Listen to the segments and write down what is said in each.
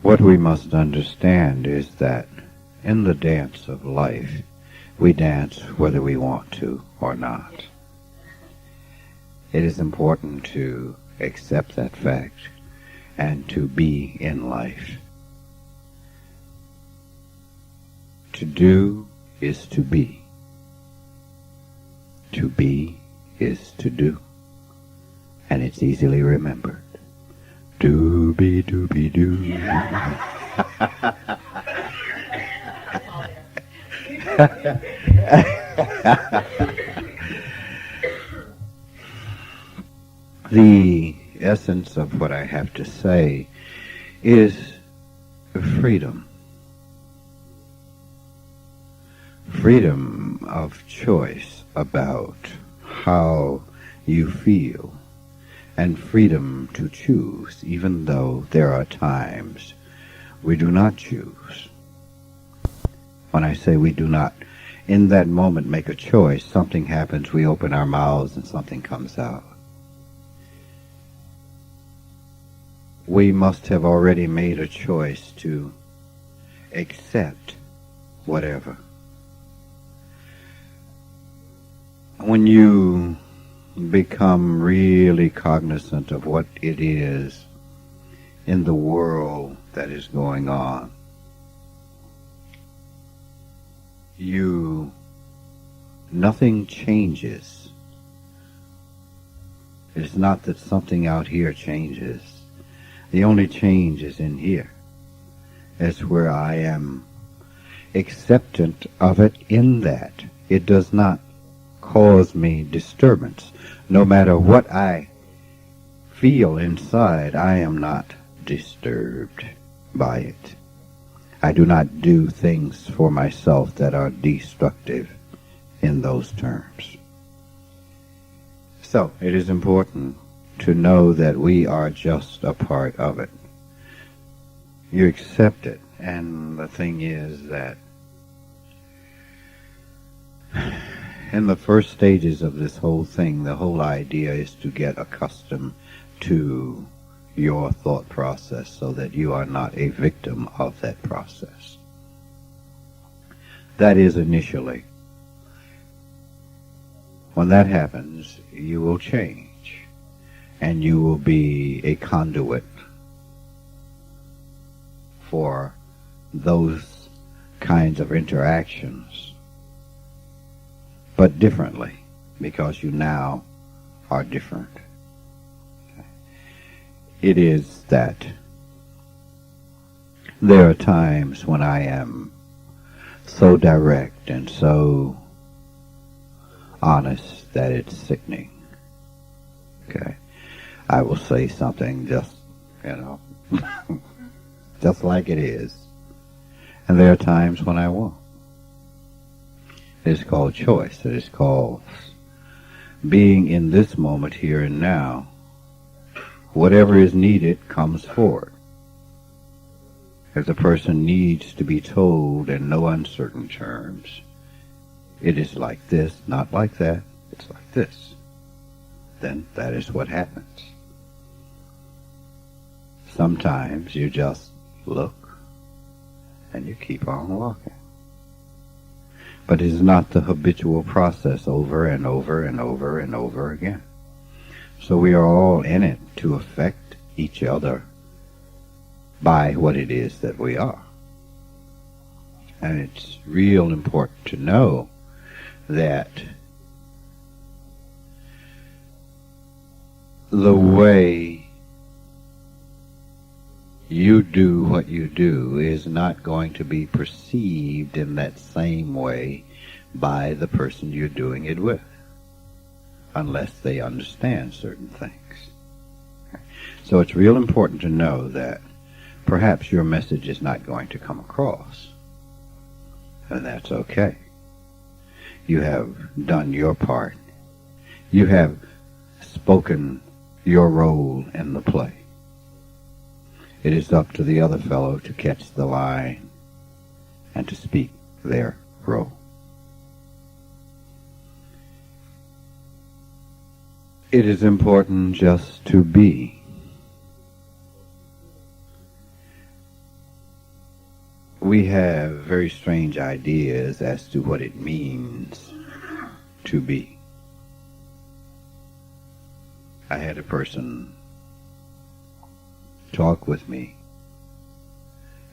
What we must understand is that in the dance of life, we dance whether we want to or not. It is important to accept that fact and to be in life. To do is to be. To be is to do. And it's easily remembered. Doobie doobie doo. The essence of what I have to say is freedom. Freedom of choice about how you feel, and freedom to choose, even though there are times we do not choose. When I say we do not, in that moment make a choice, something happens, we open our mouths and something comes out. We must have already made a choice to accept whatever. When you become really cognizant of what it is in the world that is going on, nothing changes. It's not that something out here changes. The only change is in here. It's where I am acceptant of it in that. It does not cause me disturbance. No matter what I feel inside, I am not disturbed by it. I do not do things for myself that are destructive in those terms. So, it is important to know that we are just a part of it. You accept it, and the thing is that in the first stages of this whole thing, the whole idea is to get accustomed to your thought process so that you are not a victim of that process. That is initially. When that happens, you will change, and you will be a conduit for those kinds of interactions, but differently, because you now are different. It is that there are times when I am so direct and so honest that it's sickening. Okay, I will say something just, just like it is. And there are times when I won't. It is called choice. It is called being in this moment here and now. Whatever is needed comes forward. If the person needs to be told in no uncertain terms, it is like this, not like that, it's like this, then that is what happens. Sometimes you just look and you keep on walking. But it is not the habitual process over and over and over and over again. So we are all in it to affect each other by what it is that we are. And it's real important to know that the way you do what you do is not going to be perceived in that same way by the person you're doing it with, unless they understand certain things. So it's real important to know that perhaps your message is not going to come across, and that's okay. You have done your part. You have spoken your role in the play. It is up to the other fellow to catch the line and to speak their role. It is important just to be. we have very strange ideas as to what it means to be. I had a person talk with me,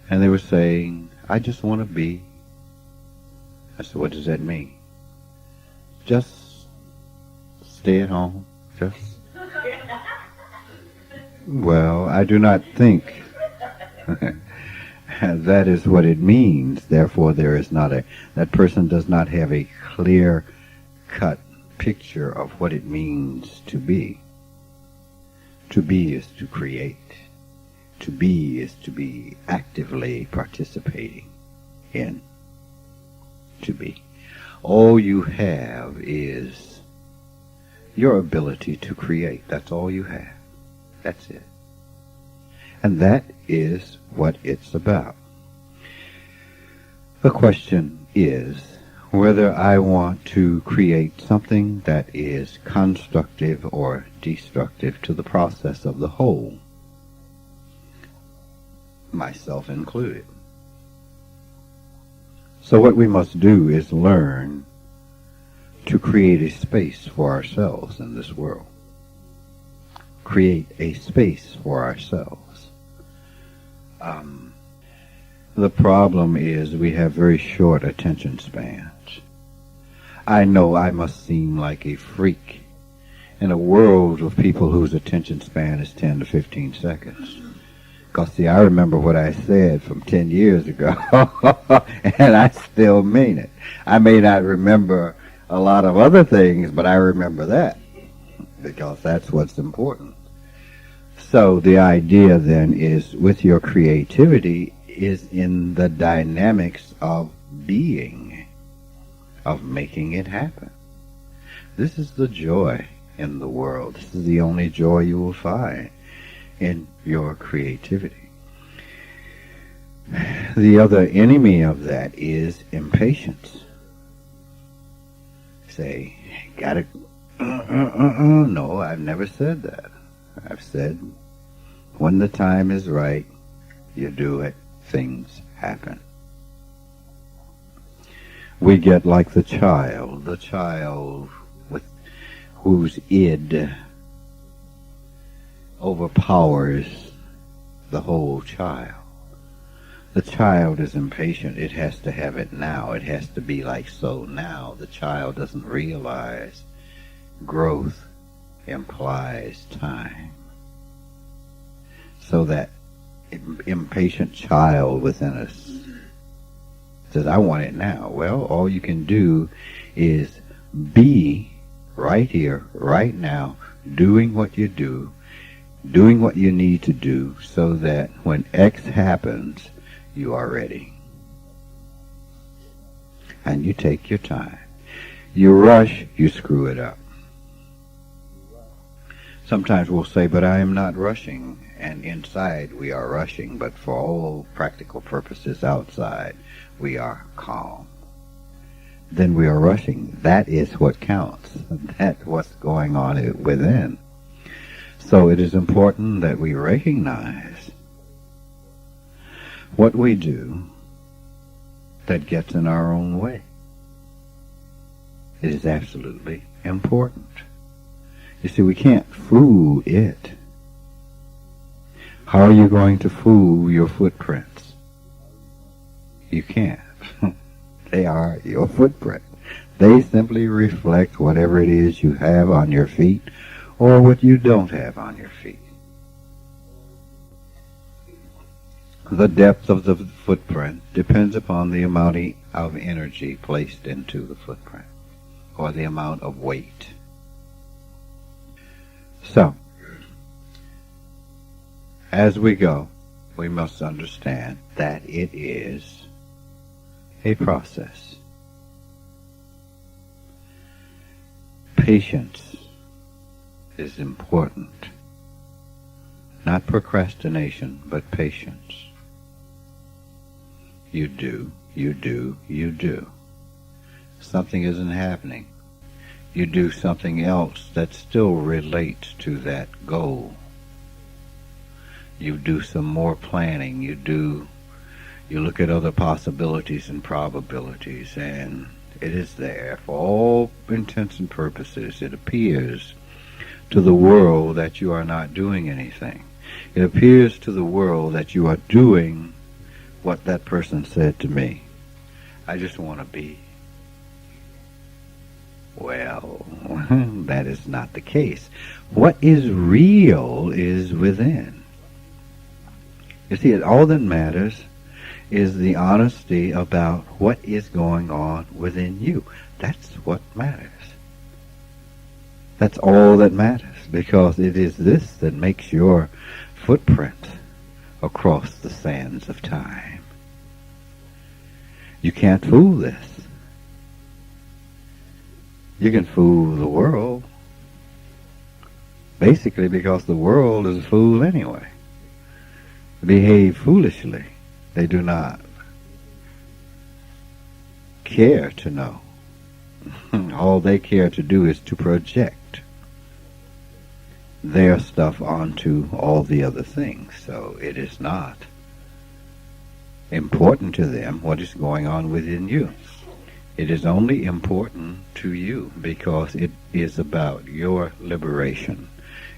and they were saying, I just want to be. I said, what does that mean? Just stay at home. Just. Well, I do not think that is what it means. Therefore, there is not that person does not have a clear-cut picture of what it means to be. To be is to create. To be is to be actively participating in. To be. All you have is your ability to create. That's all you have. That's it. And that is what it's about. The question is whether I want to create something that is constructive or destructive to the process of the whole, myself included. So what we must do is learn to create a space for ourselves in this world. Create a space for ourselves. The problem is we have very short attention spans. I know I must seem like a freak in a world of people whose attention span is 10 to 15 seconds. Because, see, I remember what I said from 10 years ago, and I still mean it. I may not remember a lot of other things, but I remember that, because that's what's important. So the idea then is, with your creativity, is in the dynamics of being, of making it happen. This is the joy in the world. This is the only joy you will find in your creativity. The other enemy of that is impatience. Say, gotta, no, I've never said that. I've said, when the time is right, you do it, things happen. We get like the child with whose id overpowers the whole child. The child is impatient. It has to have it now. It has to be like so now. The child doesn't realize growth implies time. So that impatient child within us says, I want it now. Well, all you can do is be right here, right now, doing what you do, doing what you need to do, so that when X happens, you are ready. And you take your time. You rush, you screw it up. Sometimes we'll say, but I am not rushing. And inside we are rushing, but for all practical purposes outside, we are calm. Then we are rushing. That is what counts. That's what's going on within. So it is important that we recognize what we do that gets in our own way. It is absolutely important. You see, we can't fool it. How are you going to fool your footprints? You can't. They are your footprint. They simply reflect whatever it is you have on your feet or what you don't have on your feet. The depth of the footprint depends upon the amount of energy placed into the footprint, or the amount of weight. So, as we go, we must understand that it is a process. Patience is important. Not procrastination, but patience. You do, you do, you do. Something isn't happening. You do something else that still relates to that goal. You do some more planning. You look at other possibilities and probabilities, and it is there for all intents and purposes. It appears to the world that you are not doing anything. It appears to the world that you are doing what that person said to me. I just want to be. Well, that is not the case. What is real is within. You see, all that matters is the honesty about what is going on within you. That's what matters. That's all that matters, because it is this that makes your footprint across the sands of time. You can't fool this. You can fool the world, basically because the world is a fool anyway. They behave foolishly. They do not care to know. All they care to do is to project their stuff onto all the other things. So it is not important to them what is going on within you. It is only important to you because it is about your liberation.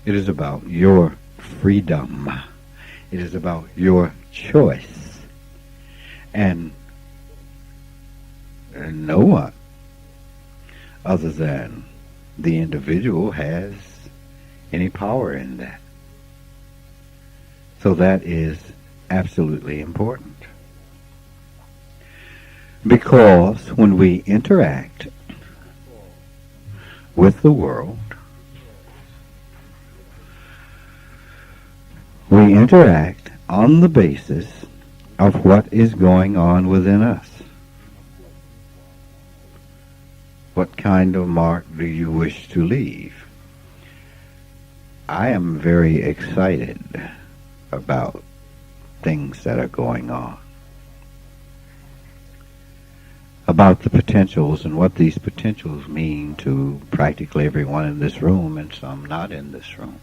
It is about your freedom. It is about your choice. And no one other than the individual has any power in that. So that is absolutely important. Because when we interact with the world, we interact on the basis of what is going on within us. What kind of mark do you wish to leave? I am very excited about things that are going on, about the potentials and what these potentials mean to practically everyone in this room and some not in this room.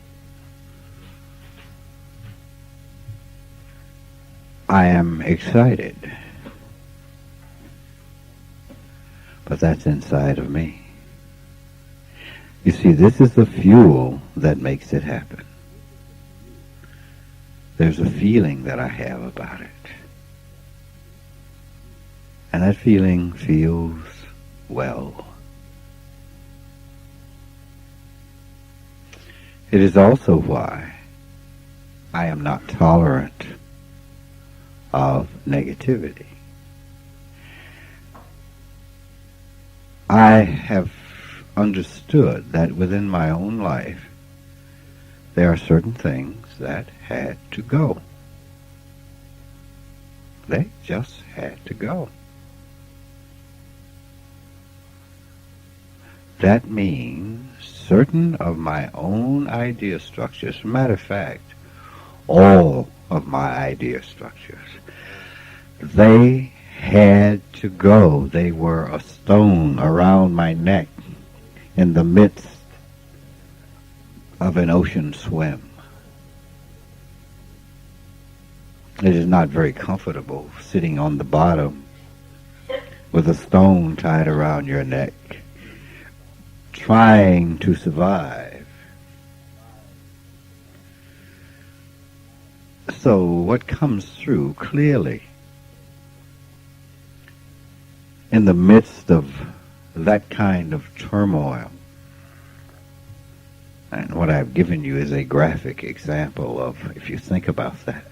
I am excited, but that's inside of me. You see, this is the fuel that makes it happen. There's a feeling that I have about it. And that feeling feels well. It is also why I am not tolerant of negativity. I have understood that within my own life there are certain things that had to go. They just had to go. That means certain of my own idea structures, as a matter of fact, all of my idea structures, they had to go. They were a stone around my neck in the midst of an ocean swim. It is not very comfortable sitting on the bottom with a stone tied around your neck, trying to survive. So what comes through clearly in the midst of that kind of turmoil, and what I've given you is a graphic example of, if you think about that,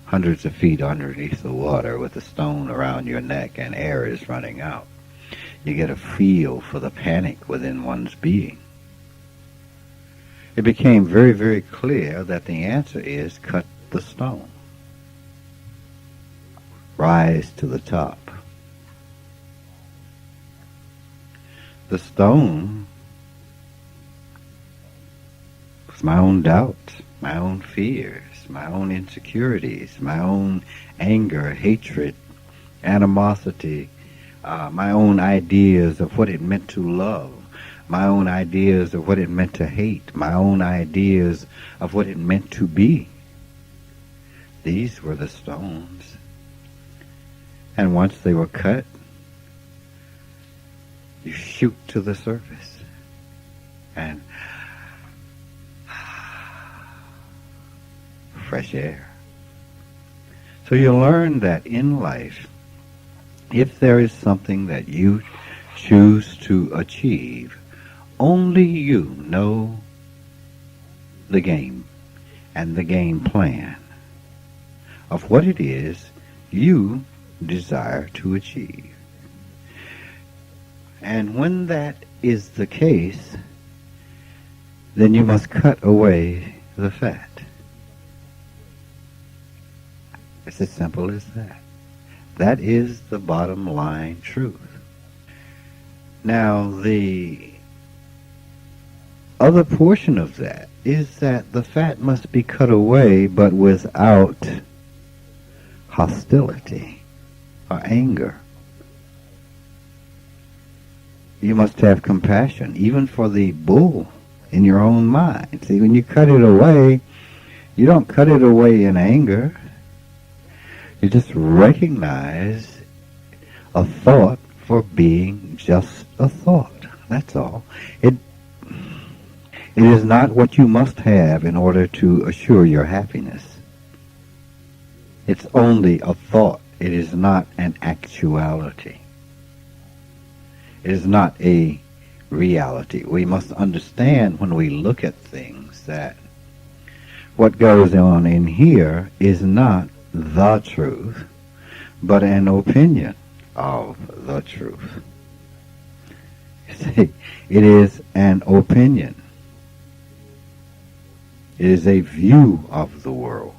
hundreds of feet underneath the water with a stone around your neck and air is running out, you get a feel for the panic within one's being. It became very, very clear that the answer is cut the stone. Rise to the top. The stone was my own doubts, my own fears, my own insecurities, my own anger, hatred, animosity, my own ideas of what it meant to love, my own ideas of what it meant to hate, my own ideas of what it meant to be. These were the stones. And once they were cut, you shoot to the surface. And fresh air. So you learn that in life, if there is something that you choose to achieve, only you know the game and the game plan of what it is you desire to achieve. And when that is the case, then you must cut away the fat. It's as simple as that. That is the bottom line truth. Now, the other portion of that is that the fat must be cut away, but without hostility or anger. You must have compassion, even for the bull in your own mind. See, when you cut it away, you don't cut it away in anger. You just recognize a thought for being just a thought. That's all. It is not what you must have in order to assure your happiness. It's only a thought. It is not an actuality. It is not a reality. We must understand when we look at things that what goes on in here is not the truth, but an opinion of the truth. You see, it is an opinion. It is a view of the world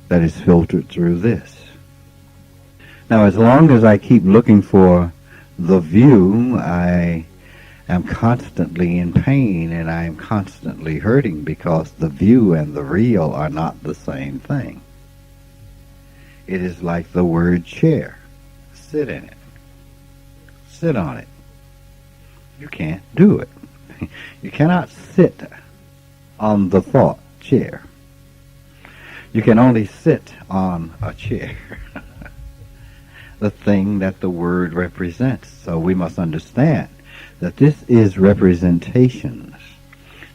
that is filtered through this. Now, as long as I keep looking for the view, I am constantly in pain and I am constantly hurting, because the view and the real are not the same thing. It is like the word chair. Sit in it. Sit on it. You can't do it. You cannot sit on the thought chair. You can only sit on a chair. The thing that the word represents. So we must understand that this is representations.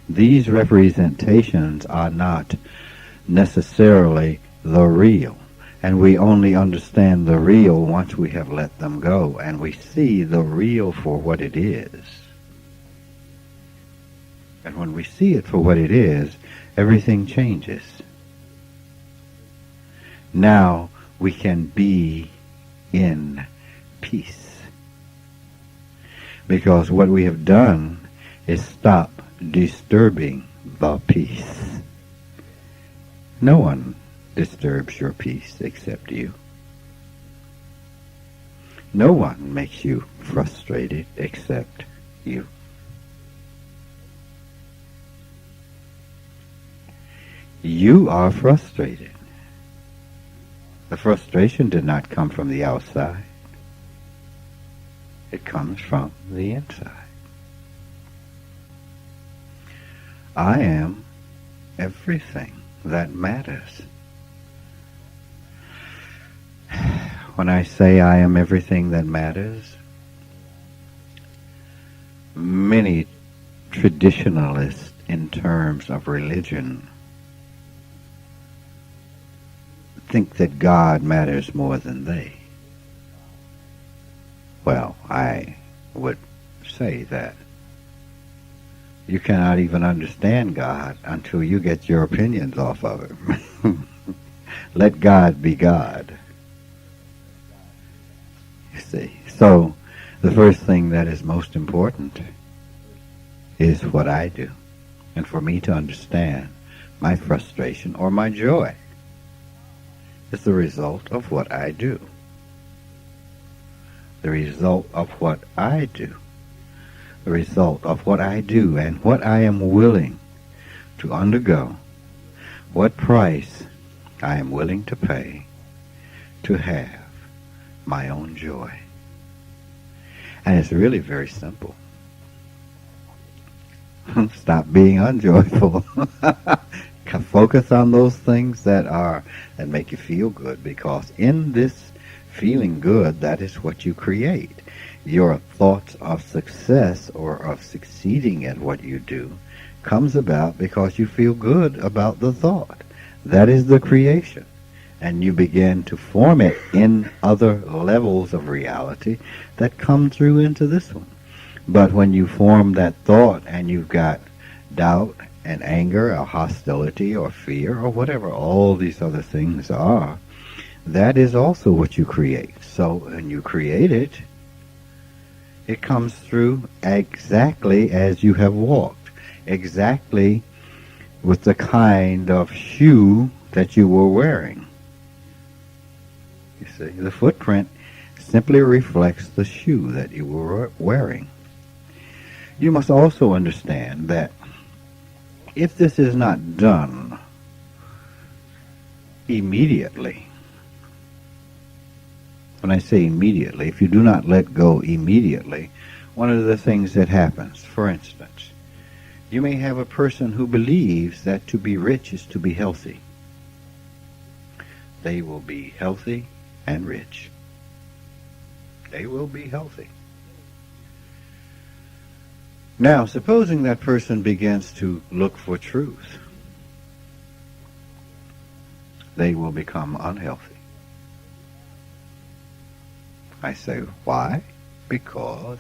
These representations are not necessarily the real. And we only understand the real once we have let them go and we see the real for what it is. And when we see it for what it is, everything changes. Now we can be in peace. Because what we have done is stop disturbing the peace. No one disturbs your peace except you. No one makes you frustrated except you. You are frustrated. The frustration did not come from the outside. It comes from the inside. I am everything that matters. When I say I am everything that matters, many traditionalists in terms of religion think that God matters more than they. Well, I would say that you cannot even understand God until you get your opinions off of him. Let God be God. You see. So, the first thing that is most important is what I do. And for me to understand my frustration or my joy is the result of what I do. The result of what I do. The result of what I do and what I am willing to undergo. What price I am willing to pay to have my own joy. And it's really very simple. Stop being unjoyful. Focus on those things that make you feel good, because in this feeling good, that is what you create. Your thoughts of success or of succeeding at what you do comes about because you feel good about the thought. That is the creation. And you begin to form it in other levels of reality that come through into this one. But when you form that thought and you've got doubt and anger or hostility or fear or whatever all these other things are, that is also what you create. So when you create it, it comes through exactly as you have walked, exactly with the kind of shoe that you were wearing. You see, the footprint simply reflects the shoe that you were wearing. You must also understand that if this is not done immediately, when I say immediately, if you do not let go immediately, one of the things that happens, for instance, you may have a person who believes that to be rich is to be healthy. They will be healthy and rich. They will be healthy. Now, supposing that person begins to look for truth, they will become unhealthy. I say, why? Because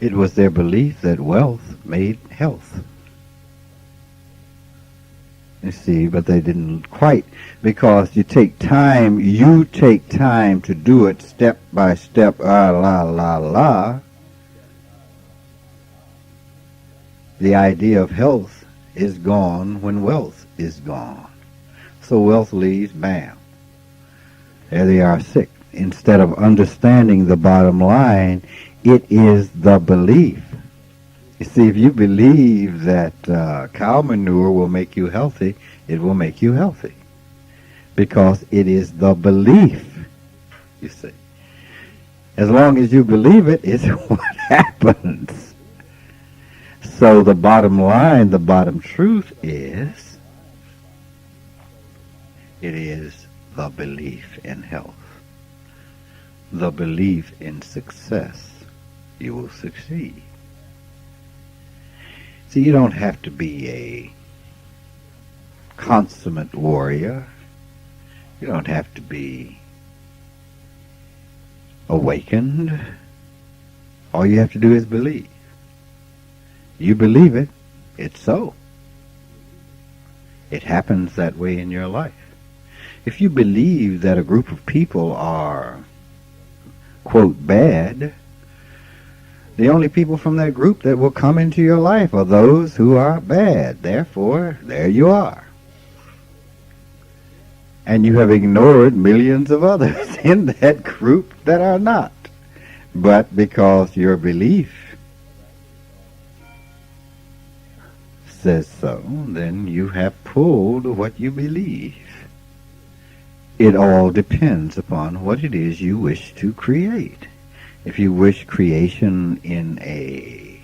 it was their belief that wealth made health. You see, but they didn't quite, because you take time to do it step by step, la. The idea of health is gone when wealth is gone. So wealth leaves, bam. There they are, sick. Instead of understanding the bottom line, it is the belief. You see, if you believe that cow manure will make you healthy, it will make you healthy. Because it is the belief, you see. As long as you believe it, it's what happens. So the bottom line, the bottom truth is, it is the belief in health. The belief in success. You will succeed. See, you don't have to be a consummate warrior. You don't have to be awakened. All you have to do is believe. You believe it, it's so. It happens that way in your life. If you believe that a group of people are, quote, bad, the only people from that group that will come into your life are those who are bad. Therefore, there you are. And you have ignored millions of others in that group that are not. But because your belief says so, then you have pulled what you believe. It all depends upon what it is you wish to create. If you wish creation in a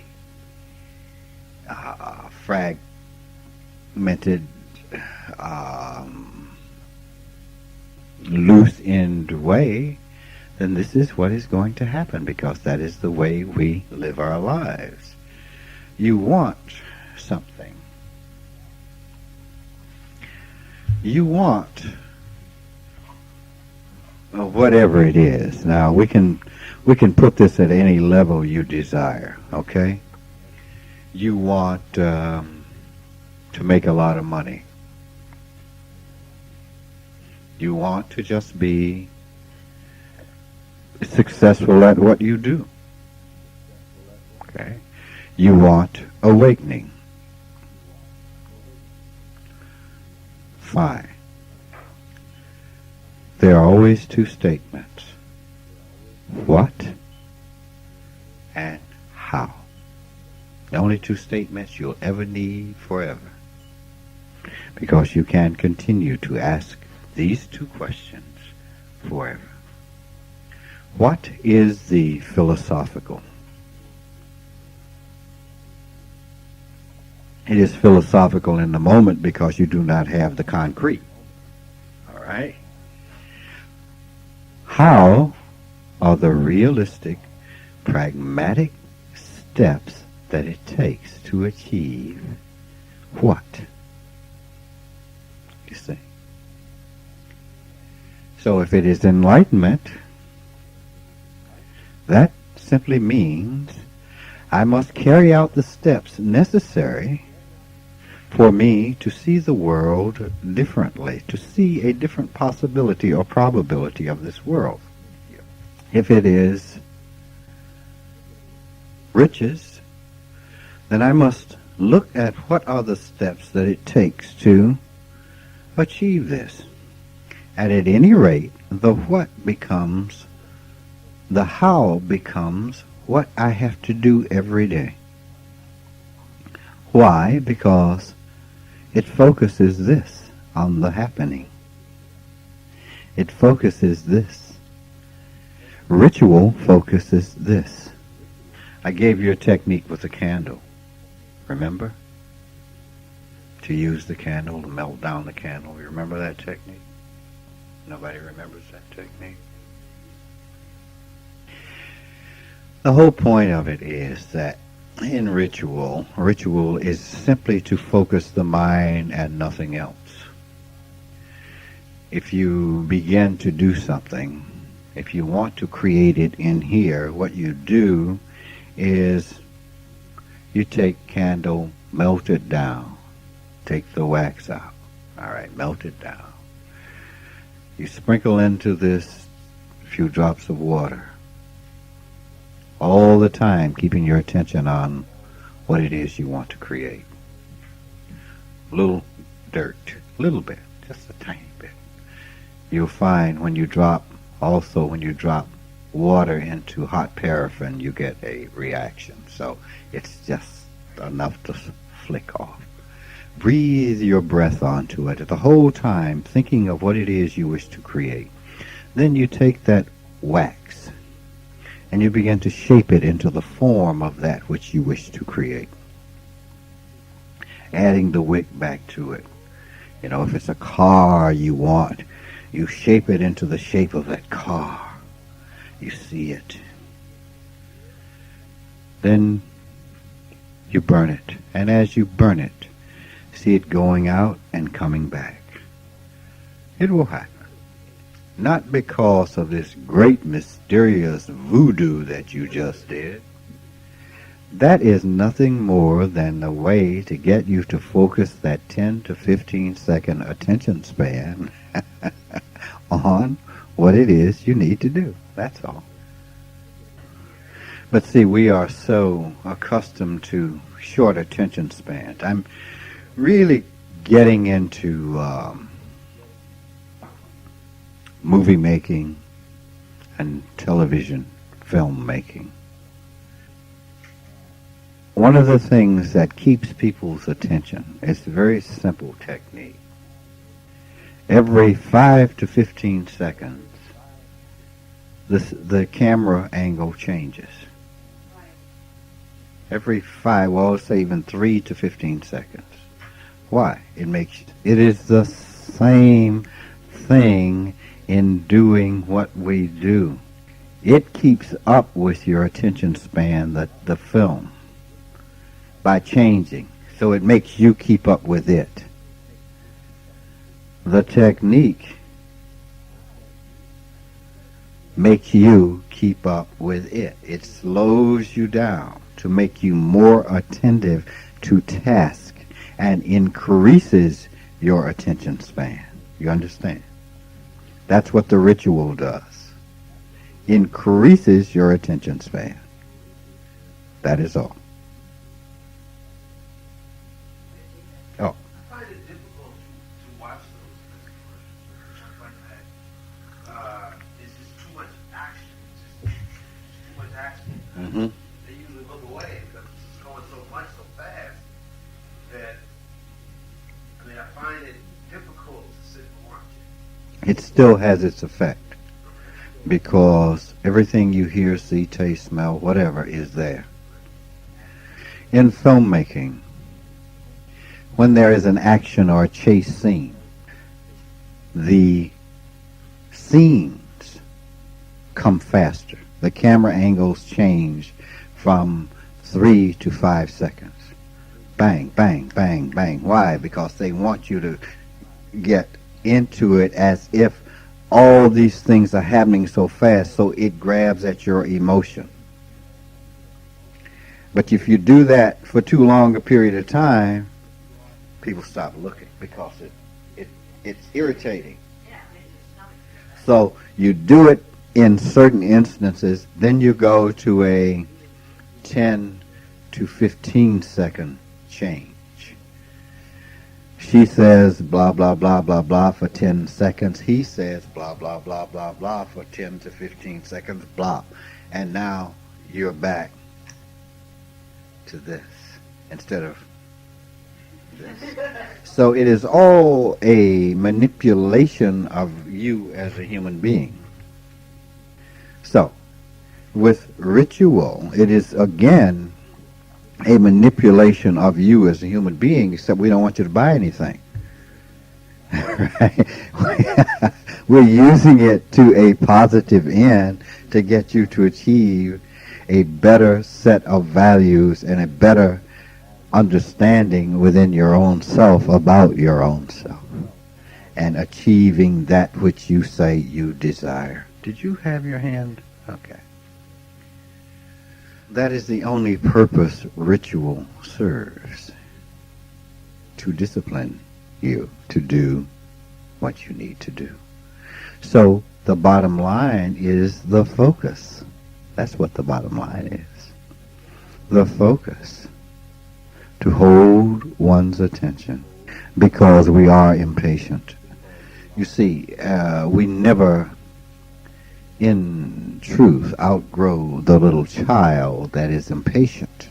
fragmented, loose-end way, then this is what is going to happen, because that is the way we live our lives. You want something. You want whatever it is. Now, we can put this at any level you desire, okay? You want to make a lot of money. You want to just be successful at what you do. Okay? You want awakening. Fine. There are always two statements. What and how. The only two statements you'll ever need forever. Because you can continue to ask these two questions forever. What is the philosophical? It is philosophical in the moment because you do not have the concrete. All right? How are the realistic, pragmatic steps that it takes to achieve what? You see? So if it is enlightenment, that simply means I must carry out the steps necessary for me to see the world differently, to see a different possibility or probability of this world. If it is riches, then I must look at what are the steps that it takes to achieve this. And at any rate, the what becomes, the how becomes what I have to do every day. Why? Because it focuses this on the happening. It focuses this. Ritual focuses this. I gave you a technique with a candle. Remember? To use the candle, to melt down the candle. You remember that technique? Nobody remembers that technique? The whole point of it is that in ritual is simply to focus the mind and nothing else. If you begin to do something, if you want to create it in here, what you do is you take candle, melt it down, take the wax out. All right, melt it down. You sprinkle into this a few drops of water. All the time keeping your attention on what it is you want to create. Little dirt, little bit, just a tiny bit. You'll find when you drop water into hot paraffin, you get a reaction. So it's just enough to flick off. Breathe your breath onto it the whole time, thinking of what it is you wish to create. Then you take that wax and you begin to shape it into the form of that which you wish to create. Adding the wick back to it. You know, if it's a car you want, you shape it into the shape of that car. You see it. Then you burn it. And as you burn it, see it going out and coming back. It will happen. Not because of this great mysterious voodoo that you just did. That is nothing more than a way to get you to focus that 10 to 15 second attention span on what it is you need to do. That's all. But see, we are so accustomed to short attention spans. I'm really getting into movie making and television film making. One of the things that keeps people's attention is a very simple technique. Every 5 to 15 seconds, the camera angle changes. Every 5, well, let's say even 3 to 15 seconds. Why? It is the same thing in doing what we do. It keeps up with your attention span, the film, by changing. So it makes you keep up with it. The technique makes you keep up with it. It slows you down to make you more attentive to task and increases your attention span. You understand? That's what the ritual does. Increases your attention span. That is all. Oh. I find it difficult to watch those commercials. It's just too much action. It's just too much action. Mm-hmm. They usually look away because it's going so much so fast that, I find it difficult to sit and watch it. It still has its effect because everything you hear, see, taste, smell, whatever is there. In filmmaking, when there is an action or a chase scene, the scenes come faster. The camera angles change from 3 to 5 seconds. Bang, bang, bang, bang. Why? Because they want you to get into it as if all these things are happening so fast, so it grabs at your emotion. But if you do that for too long a period of time, people stop looking because it's irritating. So you do it in certain instances, then you go to a 10 to 15 second change. She says blah, blah, blah, blah, blah for 10 seconds. He says blah, blah, blah, blah, blah for 10 to 15 seconds, blah. And now you're back to this instead of this. So it is all a manipulation of you as a human being. So, with ritual, it is again a manipulation of you as a human being, except we don't want you to buy anything. Right? We're using it to a positive end to get you to achieve a better set of values and a better understanding within your own self about your own self and achieving that which you say you desire. Did you have your hand? Okay. That is the only purpose ritual serves, to discipline you to do what you need to do. So the bottom line is the focus. That's what the bottom line is. The focus. To hold one's attention, because we are impatient. You see, we never in truth outgrow the little child that is impatient.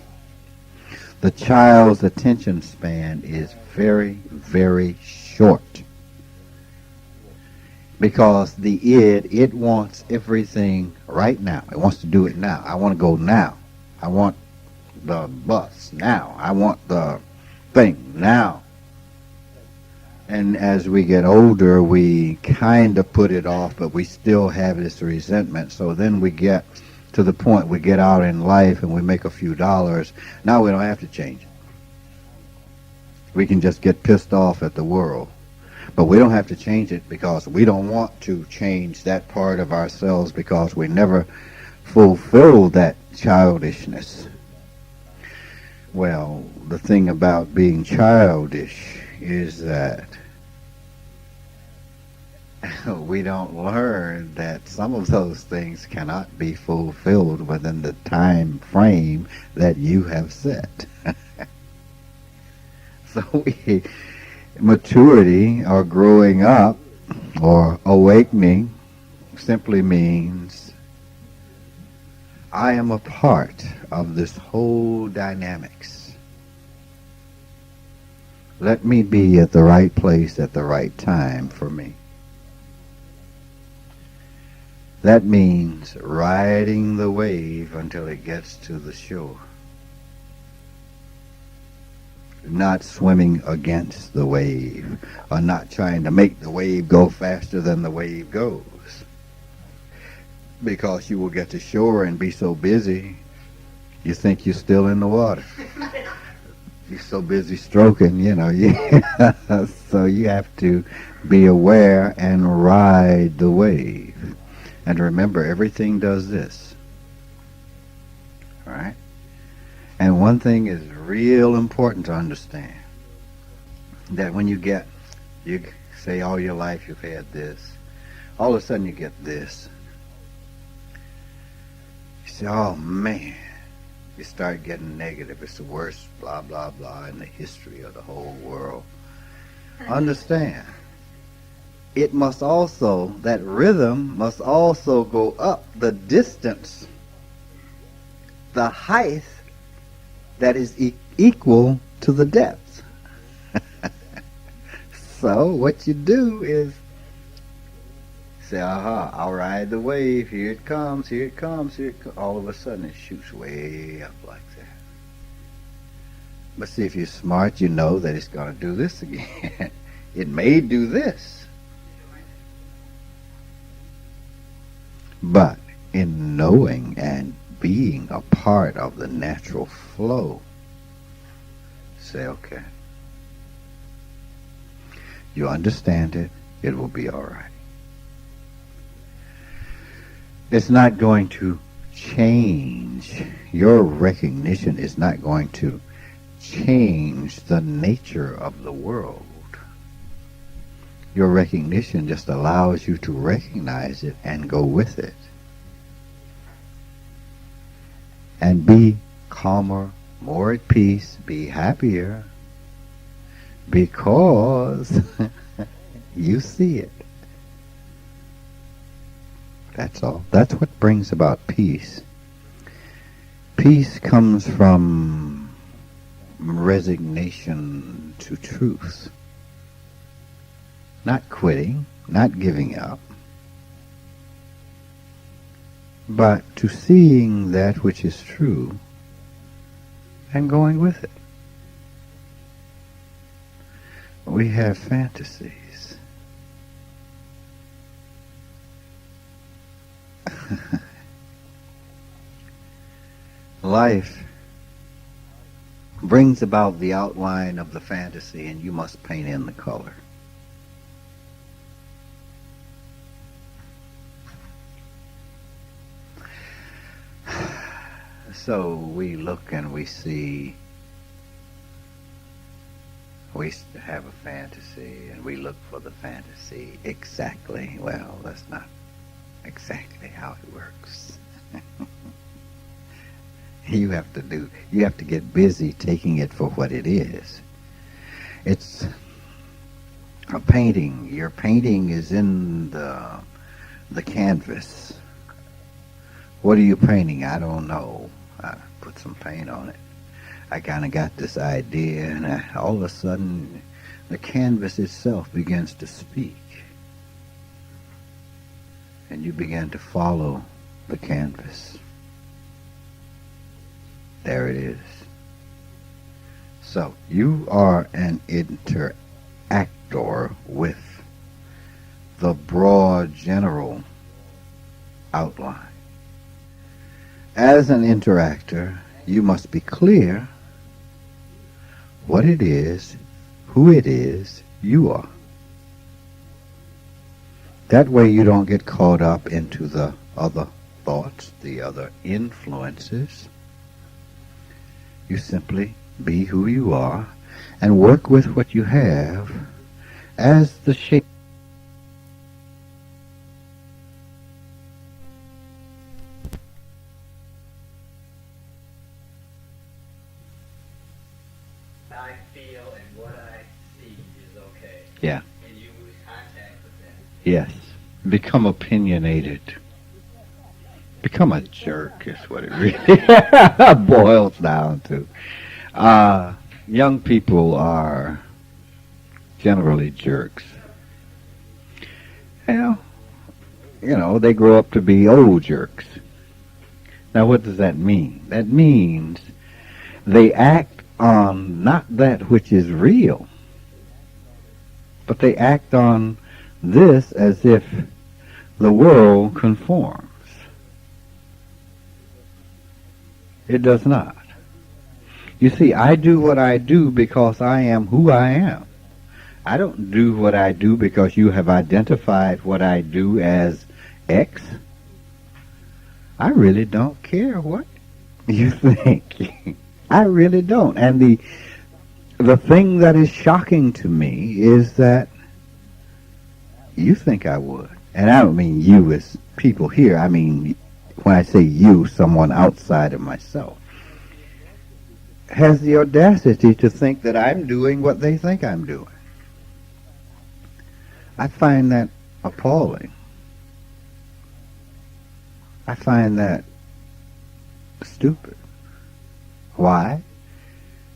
The child's attention span is very, very short. Because the it wants everything right now. It wants to do it now. I want to go now. I want the bus now. I want the thing now. And as we get older, we kind of put it off, but we still have this resentment. So then we get to the point we get out in life and we make a few dollars. Now we don't have to change it. We can just get pissed off at the world. But we don't have to change it because we don't want to change that part of ourselves because we never fulfilled that childishness. Well, the thing about being childish is that we don't learn that some of those things cannot be fulfilled within the time frame that you have set. So maturity or growing up or awakening simply means I am a part of this whole dynamics. Let me be at the right place at the right time for me. That means riding the wave until it gets to the shore. Not swimming against the wave, or not trying to make the wave go faster than the wave goes. Because you will get to shore and be so busy, you think you're still in the water. You're so busy stroking, so you have to be aware and ride the wave. And remember, everything does this. All right? And one thing is real important to understand. That when you say all your life you've had this, all of a sudden you get this. You say, oh man, you start getting negative. It's the worst blah, blah, blah in the history of the whole world. Understand. It must also, that rhythm must also go up the distance, the height that is equal to the depth. So what you do is say, I'll ride the wave, here it comes, here it comes, here it comes. All of a sudden it shoots way up like But see, if you're smart, you know that it's going to do this again. It may do this. But in knowing and being a part of the natural flow, say, okay, you understand it, it will be all right. It's not going to change. Your recognition is not going to change the nature of the world. Your recognition just allows you to recognize it and go with it. And be calmer, more at peace, be happier, because you see it. That's all. That's what brings about peace. Peace comes from resignation to truth. Not quitting, not giving up, but to seeing that which is true and going with it. We have fantasies. Life brings about the outline of the fantasy, and you must paint in the color. So we look and we see, we have a fantasy and we look for the fantasy exactly. Well, that's not exactly how it works. You have to get busy taking it for what it is. It's a painting. Your painting is in the canvas. What are you painting? I don't know. I put some paint on it. I kind of got this idea, and all of a sudden, the canvas itself begins to speak. And you begin to follow the canvas. There it is. So, you are an interactor with the broad general outline. As an interactor, you must be clear what it is, who it is you are. That way you don't get caught up into the other thoughts, the other influences. You simply be who you are and work with what you have as the shape. I feel and what I see is okay. Yeah. And you lose contact with that. Yes. Become opinionated. Become a jerk is what it really boils down to. Young people are generally jerks. You know, they grow up to be old jerks. Now, what does that mean? That means they act on not that which is real, but they act on this as if the world conforms. It does not. You see, I do what I do because I am who I am. I don't do what I do because you have identified what I do as X. I really don't care what you think. I really don't. And the thing that is shocking to me is that you think I would. And I don't mean you as people here. I mean, when I say you, someone outside of myself has the audacity to think that I'm doing what they think I'm doing. I find that appalling. I find that stupid. Why?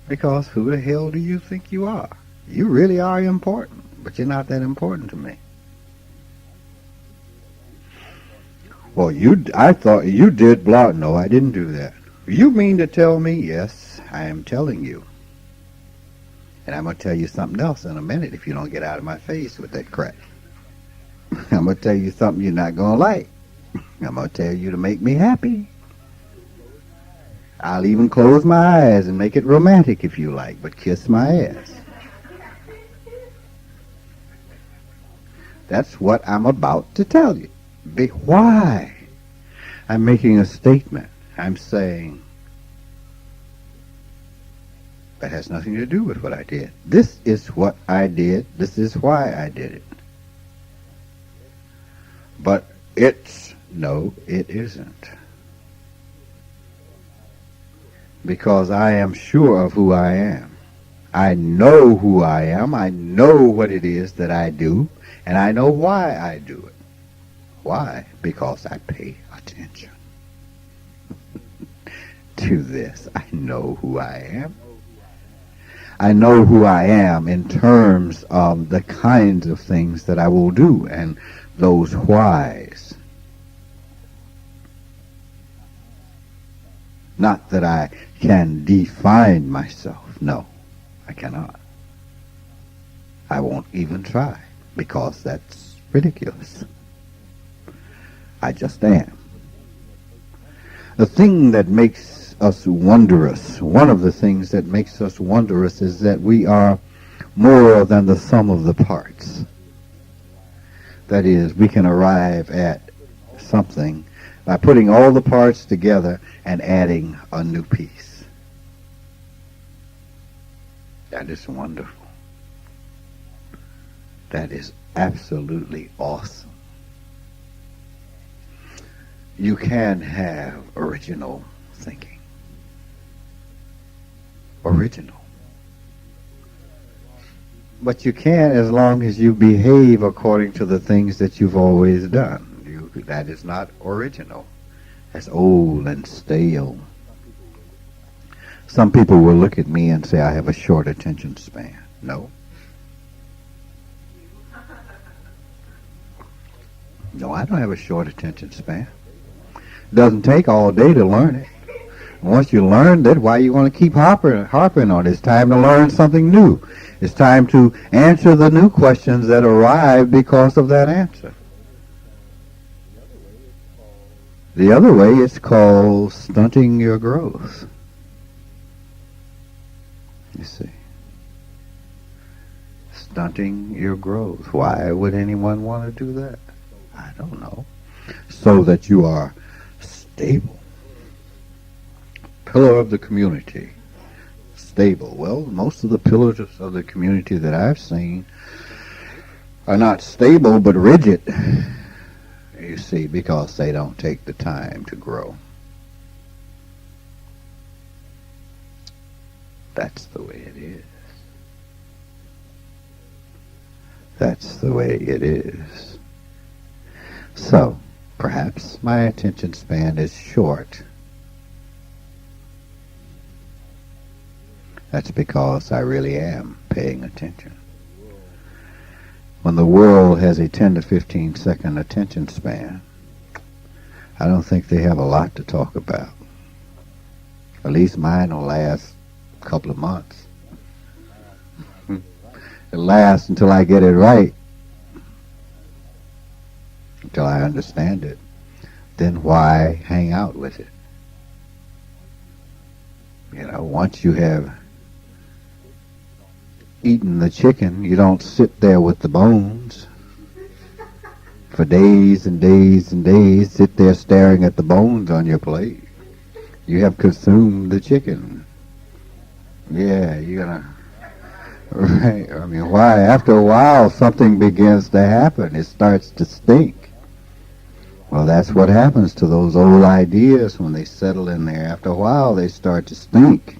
Because who the hell do you think you are? You really are important, but you're not that important to me. Well, I thought you did blah. No, I didn't do that. You mean to tell me? Yes, I am telling you. And I'm going to tell you something else in a minute if you don't get out of my face with that crap. I'm going to tell you something you're not going to like. I'm going to tell you to make me happy. I'll even close my eyes and make it romantic if you like, but kiss my ass. That's what I'm about to tell you. Why? I'm making a statement. I'm saying that has nothing to do with what I did. This is what I did. This is why I did it. But no, it isn't. Because I am sure of who I am. I know who I am. I know what it is that I do. And I know why I do it. Why? Because I pay attention to this. I know who I am. I know who I am in terms of the kinds of things that I will do and those whys. Not that I can define myself. No, I cannot. I won't even try because that's ridiculous. I just am. The thing that makes us wondrous, one of the things that makes us wondrous is that we are more than the sum of the parts. That is, we can arrive at something by putting all the parts together and adding a new piece. That is wonderful. That is absolutely awesome. You can have original thinking. Original. But you can as long as you behave according to the things that you've always done. That is not original. That's old and stale. Some people will look at me and say I have a short attention span. No. No, I don't have a short attention span. It doesn't take all day to learn it. Once you learn that, why you want to keep harping on it? It's time to learn something new. It's time to answer the new questions that arrive because of that answer. The other way is called stunting your growth. You see. Stunting your growth. Why would anyone want to do that? I don't know. So that you are stable. Pillar of the community. Stable. Well, most of the pillars of the community that I've seen are not stable but rigid. You see, because they don't take the time to grow. That's the way it is. That's the way it is. So, perhaps my attention span is short. That's because I really am paying attention. When the world has a 10 to 15 second attention span, I don't think they have a lot to talk about. At least mine will last a couple of months. It'll last until I get it right, until I understand it. Then why hang out with it? You know, once you have eaten the chicken, you don't sit there with the bones for days and days and days, sit there staring at the bones on your plate. You have consumed the chicken. Yeah, you're gonna, right, I mean, why? After a while, something begins to happen. It starts to stink. Well, that's what happens to those old ideas when they settle in there. After a while, they start to stink.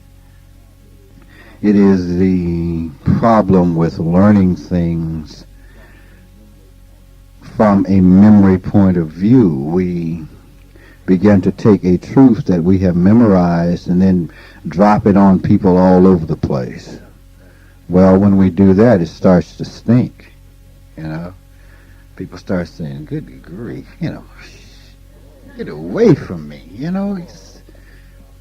It is the problem with learning things from a memory point of view. We begin to take a truth that we have memorized and then drop it on people all over the place. Well, when we do that, it starts to stink, you know. People start saying, good grief, you know, get away from me, you know.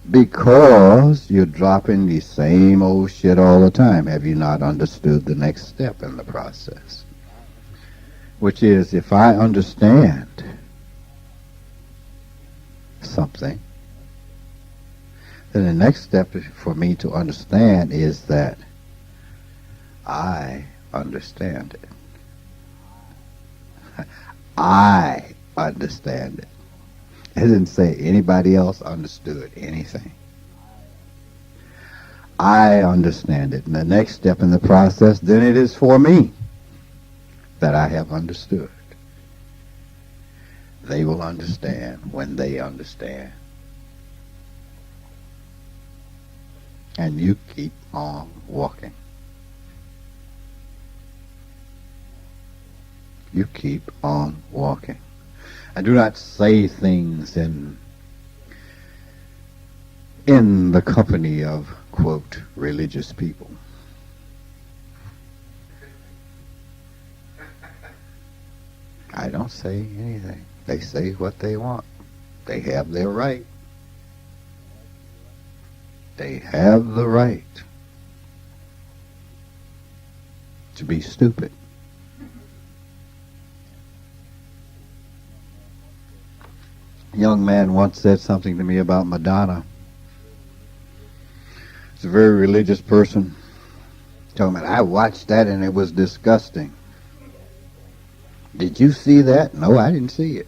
Because you're dropping the same old shit all the time. Have you not understood the next step in the process? Which is, if I understand something, then the next step for me to understand is that I understand it. I understand it. It didn't say anybody else understood anything. I understand it. And the next step in the process, then it is for me that I have understood. They will understand when they understand. And you keep on walking. You keep on walking. I do not say things in the company of, quote, religious people. I don't say anything. They say what they want. They have their right. They have the right to be stupid. A young man once said something to me about Madonna. He's a very religious person. Told me, I watched that and it was disgusting. Did you see that? No, I didn't see it.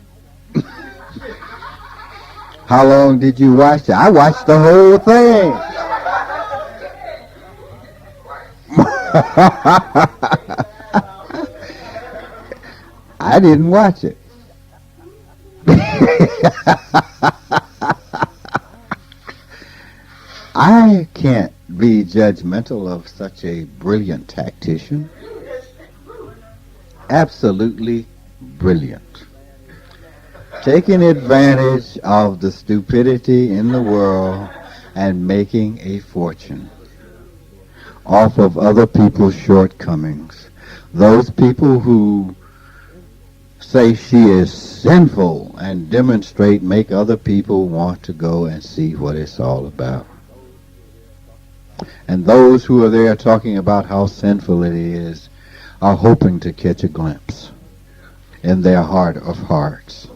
How long did you watch it? I watched the whole thing. I didn't watch it. I can't be judgmental of such a brilliant tactician. Absolutely brilliant. Taking advantage of the stupidity in the world and making a fortune off of other people's shortcomings. Those people who say she is sinful and make other people want to go and see what it's all about. And those who are there talking about how sinful it is are hoping to catch a glimpse in their heart of hearts.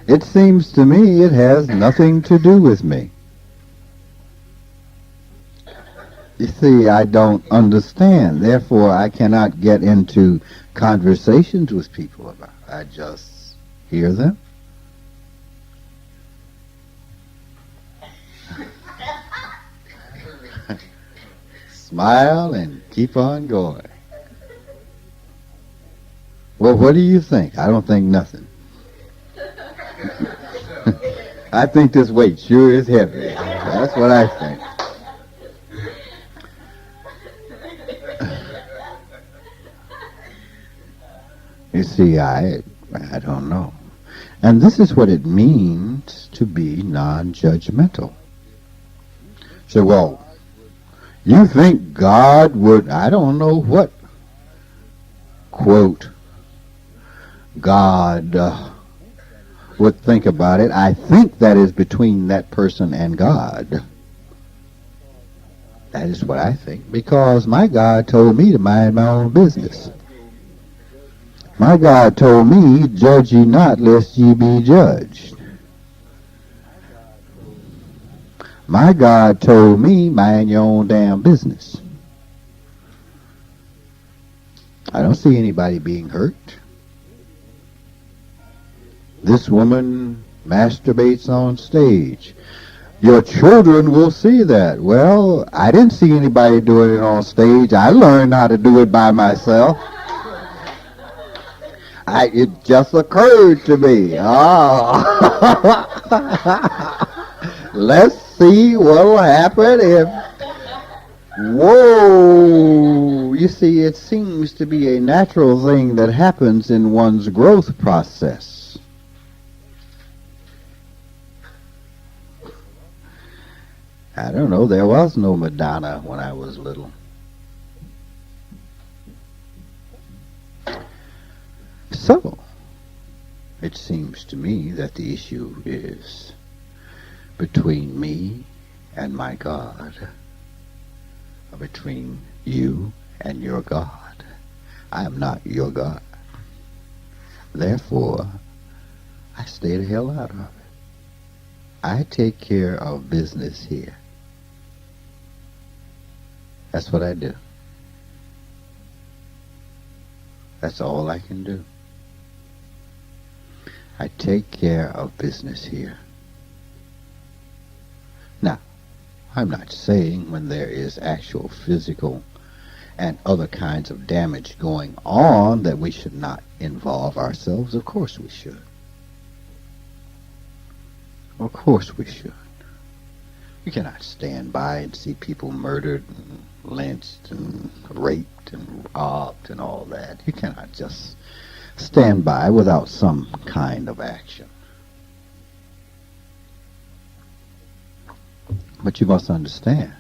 It seems to me it has nothing to do with me. You see, I don't understand. Therefore, I cannot get into conversations with people about it. I just hear them. Smile and keep on going. Well, what do you think? I don't think nothing. I think this weight sure is heavy. That's what I think. You see, I don't know. And this is what it means to be non-judgmental. So, well, you think God would, I don't know what, quote, God would think about it. I think that is between that person and God. That is what I think. Because my God told me to mind my own business. My God told me, judge ye not, lest ye be judged. My God told me, mind your own damn business. I don't see anybody being hurt. This woman masturbates on stage. Your children will see that. Well, I didn't see anybody doing it on stage. I learned how to do it by myself. It just occurred to me. Let's see what'll happen if... Whoa! You see, it seems to be a natural thing that happens in one's growth process. I don't know, there was no Madonna when I was little. So, It seems to me that the issue is between me and my God, or between you and your God. I am not your God. Therefore, I stay the hell out of it. I take care of business here. That's what I do. That's all I can do. I take care of business here. Now, I'm not saying when there is actual physical and other kinds of damage going on that we should not involve ourselves. Of course we should. Of course we should. We cannot stand by and see people murdered and lynched and raped and robbed and all that. You cannot just stand by without some kind of action. But you must understand,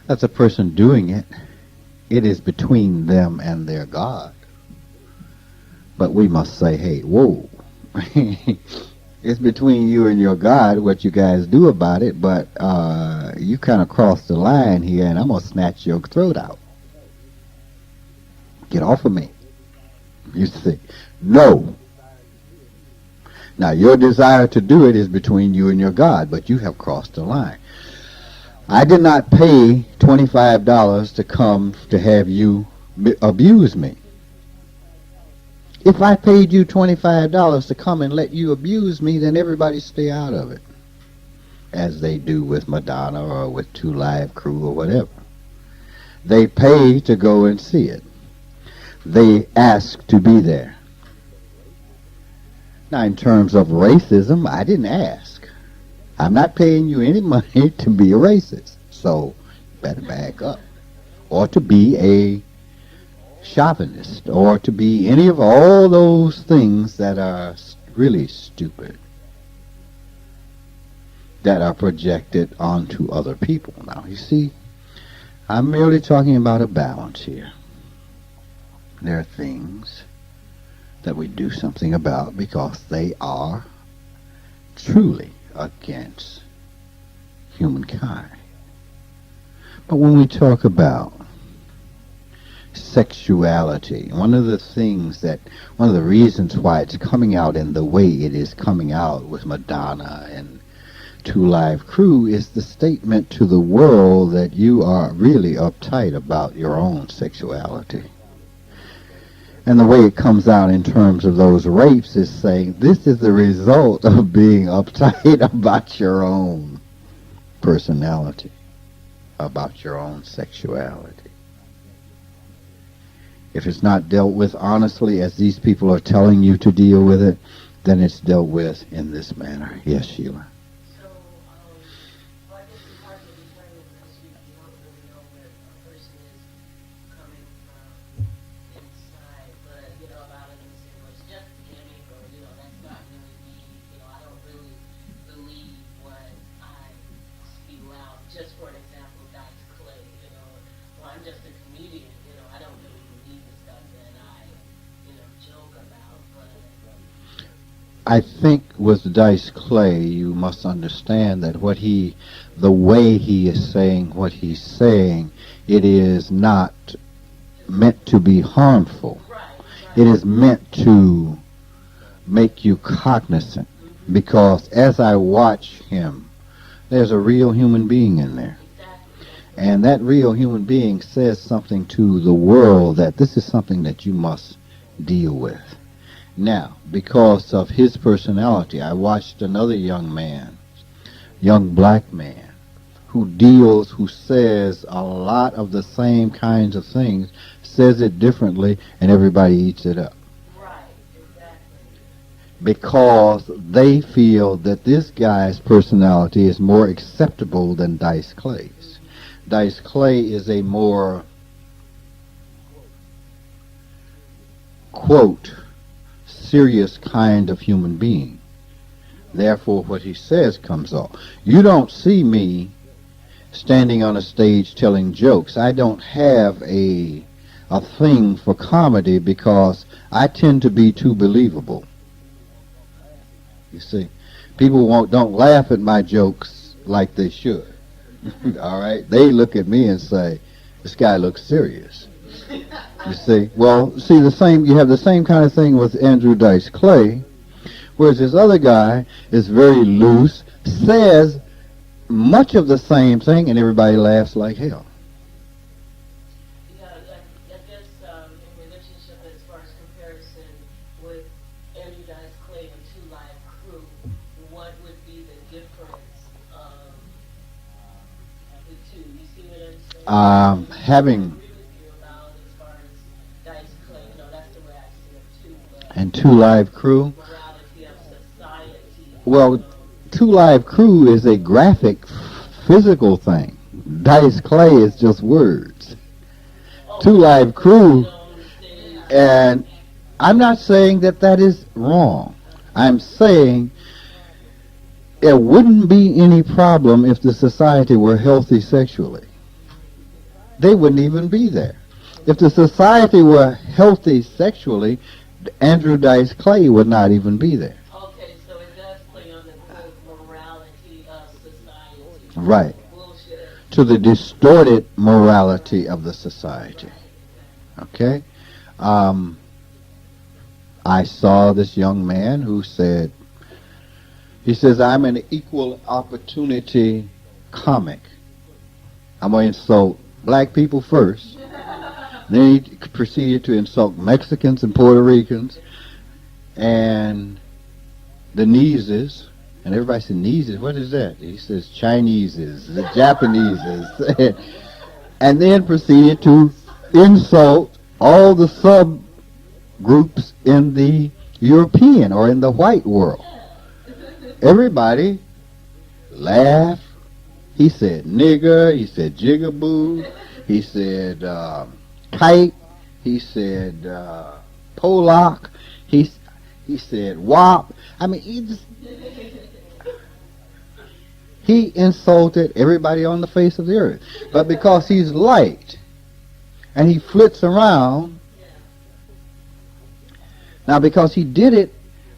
that's a person doing it. It is between them and their God. But we must say, hey, whoa. It's between you and your God what you guys do about it, but you kind of crossed the line here, and I'm going to snatch your throat out. Get off of me. You see. No. Now, your desire to do it is between you and your God, but you have crossed the line. I did not pay $25 to come to have you abuse me. If I paid you $25 to come and let you abuse me, then everybody stay out of it, as they do with Madonna or with Two Live Crew or whatever. They pay to go and see it. They ask to be there. Now, in terms of racism, I didn't ask. I'm not paying you any money to be a racist, so you better back up. Or to be a chauvinist, or to be any of all those things that are really stupid, that are projected onto other people. Now, you see, I'm merely talking about a balance here. There are things that we do something about because they are truly against humankind. But when we talk about sexuality, one of the reasons why it's coming out in the way it is coming out with Madonna and Two Live Crew is the statement to the world that you are really uptight about your own sexuality. And the way it comes out in terms of those rapes is saying this is the result of being uptight about your own personality, about your own sexuality. If it's not dealt with honestly, as these people are telling you to deal with it, then it's dealt with in this manner. Yes, Sheila. So, well, I guess it's hard to determine because you don't really know where a person is coming from inside. But, a lot of them say, well, it's just a gimmick, or, that's not really me. I don't really believe what I spew out. Just for an example, Dice Clay, well, I'm just a comedian, I don't really believe the stuff that I, joke about, but... I think with Dice Clay, you must understand that the way he is saying what he's saying, it is not meant to be harmful. Right. It is meant to make you cognizant, because as I watch him, there's a real human being in there. And that real human being says something to the world that this is something that you must deal with. Now, because of his personality, I watched another young black man, who says a lot of the same kinds of things, says it differently, and everybody eats it up. Right, exactly. Because they feel that this guy's personality is more acceptable than Dice Clay's. Dice Clay is a more, quote, serious kind of human being. Therefore, what he says comes off. You don't see me standing on a stage telling jokes. I don't have a thing for comedy because I tend to be too believable. You see, people don't laugh at my jokes like they should. All right, they look at me and say, "This guy looks serious." You see, well, see the same. You have the same kind of thing with Andrew Dice Clay, whereas this other guy is very loose, says much of the same thing, and everybody laughs like hell. Yeah, I guess in relationship as far as comparison with Andrew Dice Clay and Two Live Crew, what would be the difference of the two? You see what I'm saying? Having I agree with you about as far as Dice Clay, that's the way I see it too. But and Two Live Crew. morality of society. Well, Two Live Crew is a graphic, physical thing. Dice Clay is just words. Two Live Crew, and I'm not saying that is wrong. I'm saying there wouldn't be any problem if the society were healthy sexually. They wouldn't even be there. If the society were healthy sexually, Andrew Dice Clay would not even be there. Okay, so it does play on the quote morality of society. Right. Bullshit. To the distorted morality of the society. Okay? I saw this young man who said, he says, I'm an equal opportunity comic. I'm going to insult black people first. Then he proceeded to insult Mexicans and Puerto Ricans and the Neeses. And everybody said, Neeses, what is that? He says, Chineses, the Japaneses. And then proceeded to insult all the subgroups in the European or in the white world. Everybody laughed. He said nigger, he said jigaboo, he said kite, he said Polak, he said wop. I mean, he insulted everybody on the face of the earth. But because he's light and he flits around, now because he did it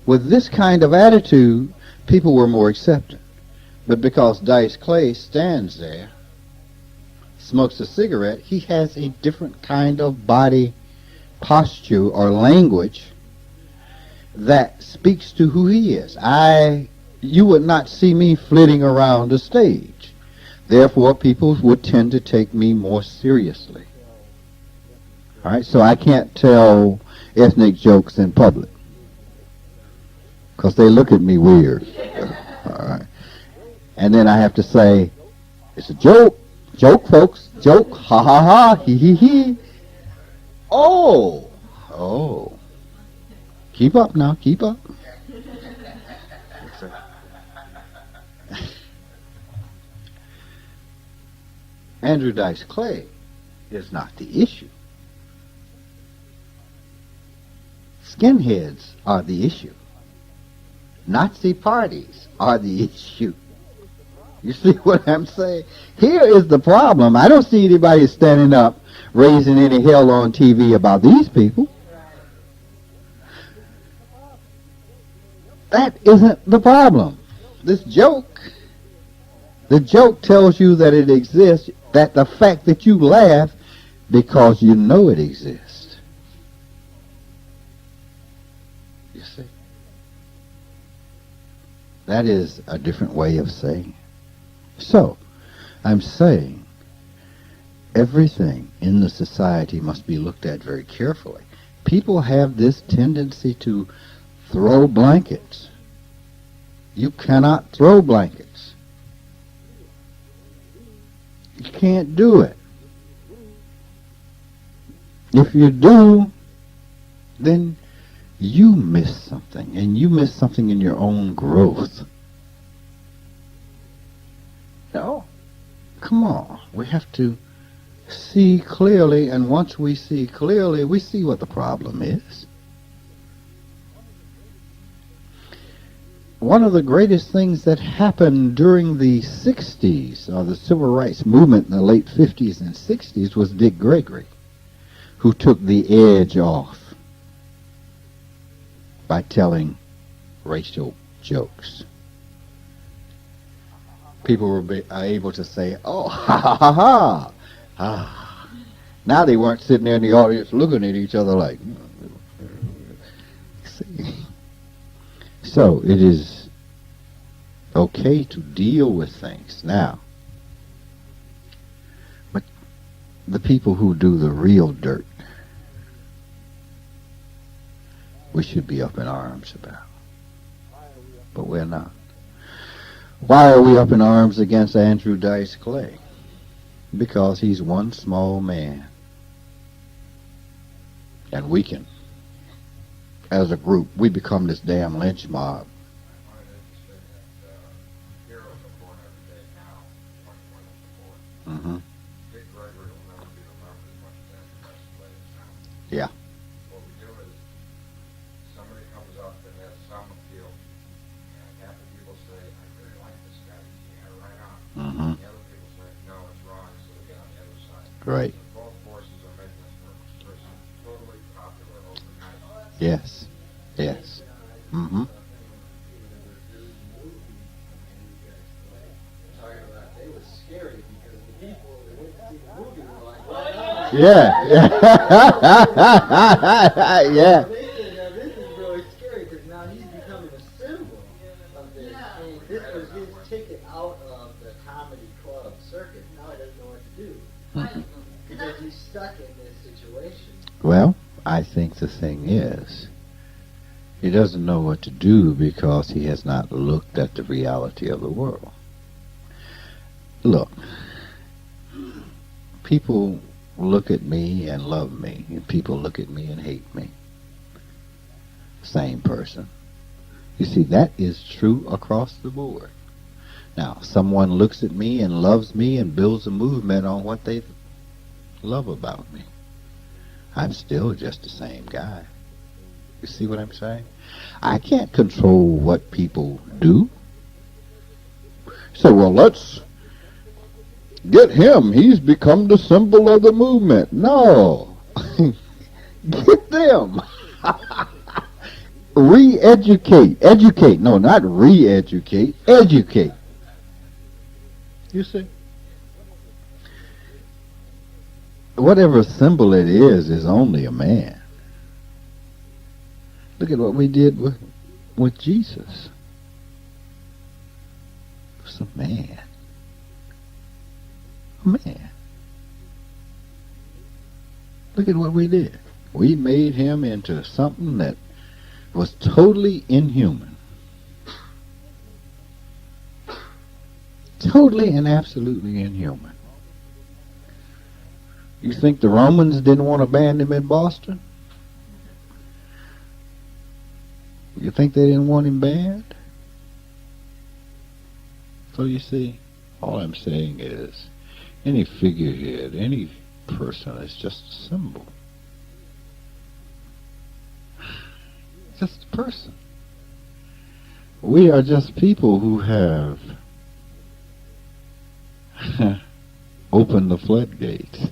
with this kind of attitude, people were more accepting. But because Dice Clay stands there, smokes a cigarette, he has a different kind of body posture or language that speaks to who he is. You would not see me flitting around the stage. Therefore, people would tend to take me more seriously. All right, so I can't tell ethnic jokes in public because they look at me weird. All right. And then I have to say, it's a joke. Joke, folks. Joke. Ha, ha, ha. He, he. Oh. Oh. Keep up now. Keep up. Andrew Dice Clay is not the issue. Skinheads are the issue. Nazi parties are the issue. You see what I'm saying? Here is the problem. I don't see anybody standing up raising any hell on TV about these people. That isn't the problem. This joke, the joke tells you that it exists, that the fact that you laugh because you know it exists. You see? That is a different way of saying it. So, I'm saying everything in the society must be looked at very carefully. People have this tendency to throw blankets. You cannot throw blankets. You can't do it. If you do, then you miss something, and you miss something in your own growth. No, come on. We have to see clearly, and once we see clearly, we see what the problem is. One of the greatest things that happened during the 60s, or the civil rights movement in the late 50s and 60s, was Dick Gregory, who took the edge off by telling racial jokes. People are able to say, "Oh, ha ha ha ha." Ah. Now they weren't sitting there in the audience looking at each other like. See. So it is okay to deal with things now. But the people who do the real dirt, we should be up in arms about. But we're not. Why are we up in arms against Andrew Dice Clay? Because he's one small man. And we can, as a group, we become this damn lynch mob. Mm-hmm. Yeah. What we do is somebody comes up and has some appeal, and half the people say, I really like this guy, yeah, right on. Mm-hmm. The other people say, no, it's wrong, so they get on the other side. Right. So both forces are making this person totally popular overnight. Yes. Yes. Mm-hmm. Talking about they was scary because the people that went to see the movie were like, what? Yeah. Yeah. They said, now this is really scary because now he's becoming a symbol of this. And this was his ticket out of the comedy club circuit. Now he doesn't know what to do. Because he's stuck in this situation. Well, I think the thing is, he doesn't know what to do because he has not looked at the reality of the world. Look, people look at me and love me, and people look at me and hate me. Same person. You see, that is true across the board. Now, someone looks at me and loves me and builds a movement on what they love about me. I'm still just the same guy. You see what I'm saying? I can't control what people do. So, well, let's get him. He's become the symbol of the movement. No. Get them. Re-educate. Educate. No, not re-educate. Educate. You see? Whatever symbol it is only a man. Look at what we did with Jesus. It's a man. A man. Look at what we did. We made him into something that was totally inhuman. Totally and absolutely inhuman. You think the Romans didn't want to ban him in Boston? You think they didn't want him banned? So you see, all I'm saying is, any figurehead, any person is just a symbol. Just a person. We are just people who have opened the floodgates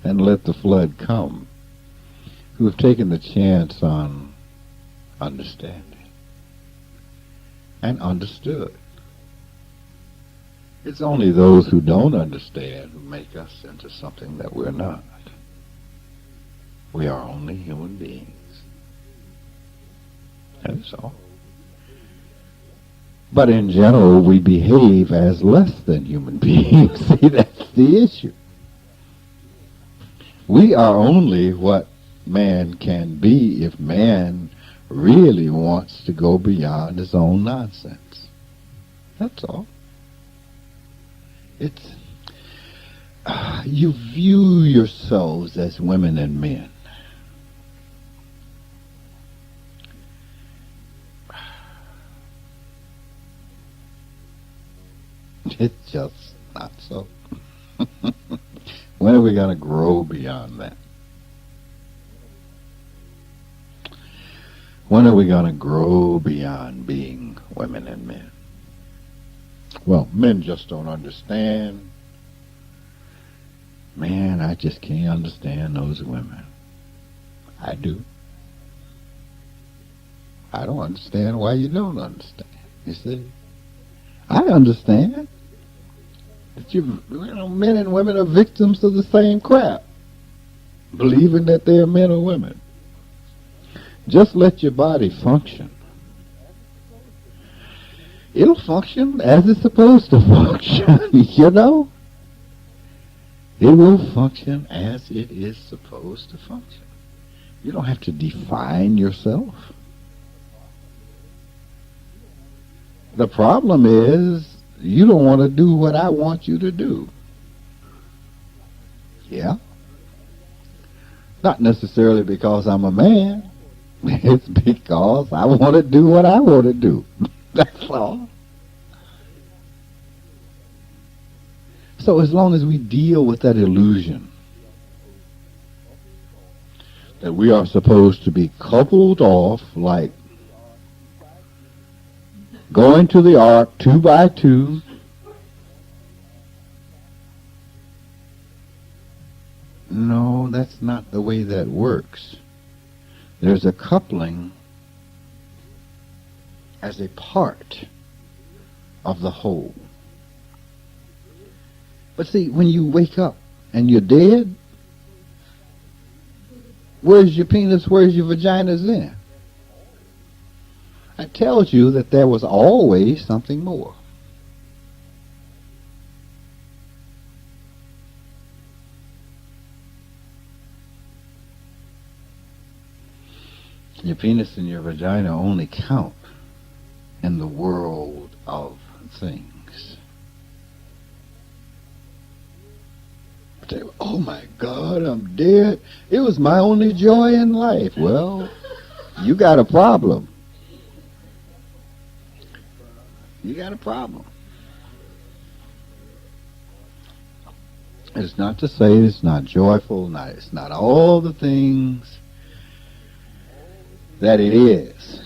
and let the flood come, who have taken the chance on understanding and understood. It's only those who don't understand who make us into something that we're not. We are only human beings. That's all. But in general, we behave as less than human beings. See, that's the issue. We are only what man can be if man really wants to go beyond his own nonsense. That's all. It's you view yourselves as women and men. It's just not so. When are we going to grow beyond that? When are we going to grow beyond being women and men? Well, men just don't understand. Man, I just can't understand those women. I do. I don't understand why you don't understand. You see? I understand that men and women are victims of the same crap, believing that they're men or women. Just let your body function. It'll function as it's supposed to function, you know? It will function as it is supposed to function. You don't have to define yourself. The problem is, you don't want to do what I want you to do. Yeah? Not necessarily because I'm a man. It's because I want to do what I want to do. That's all. So as long as we deal with that illusion that we are supposed to be coupled off like going to the ark 2 by 2, no, that's not the way that works. There's a coupling as a part of the whole. But see, when you wake up and you're dead, where's your penis, where's your vagina then? It tells you that there was always something more. Your penis and your vagina only count in the world of things. Say, oh my God, I'm dead. It was my only joy in life. Well, you got a problem. You got a problem. It's not to say it's not joyful, it's not all the things that it is.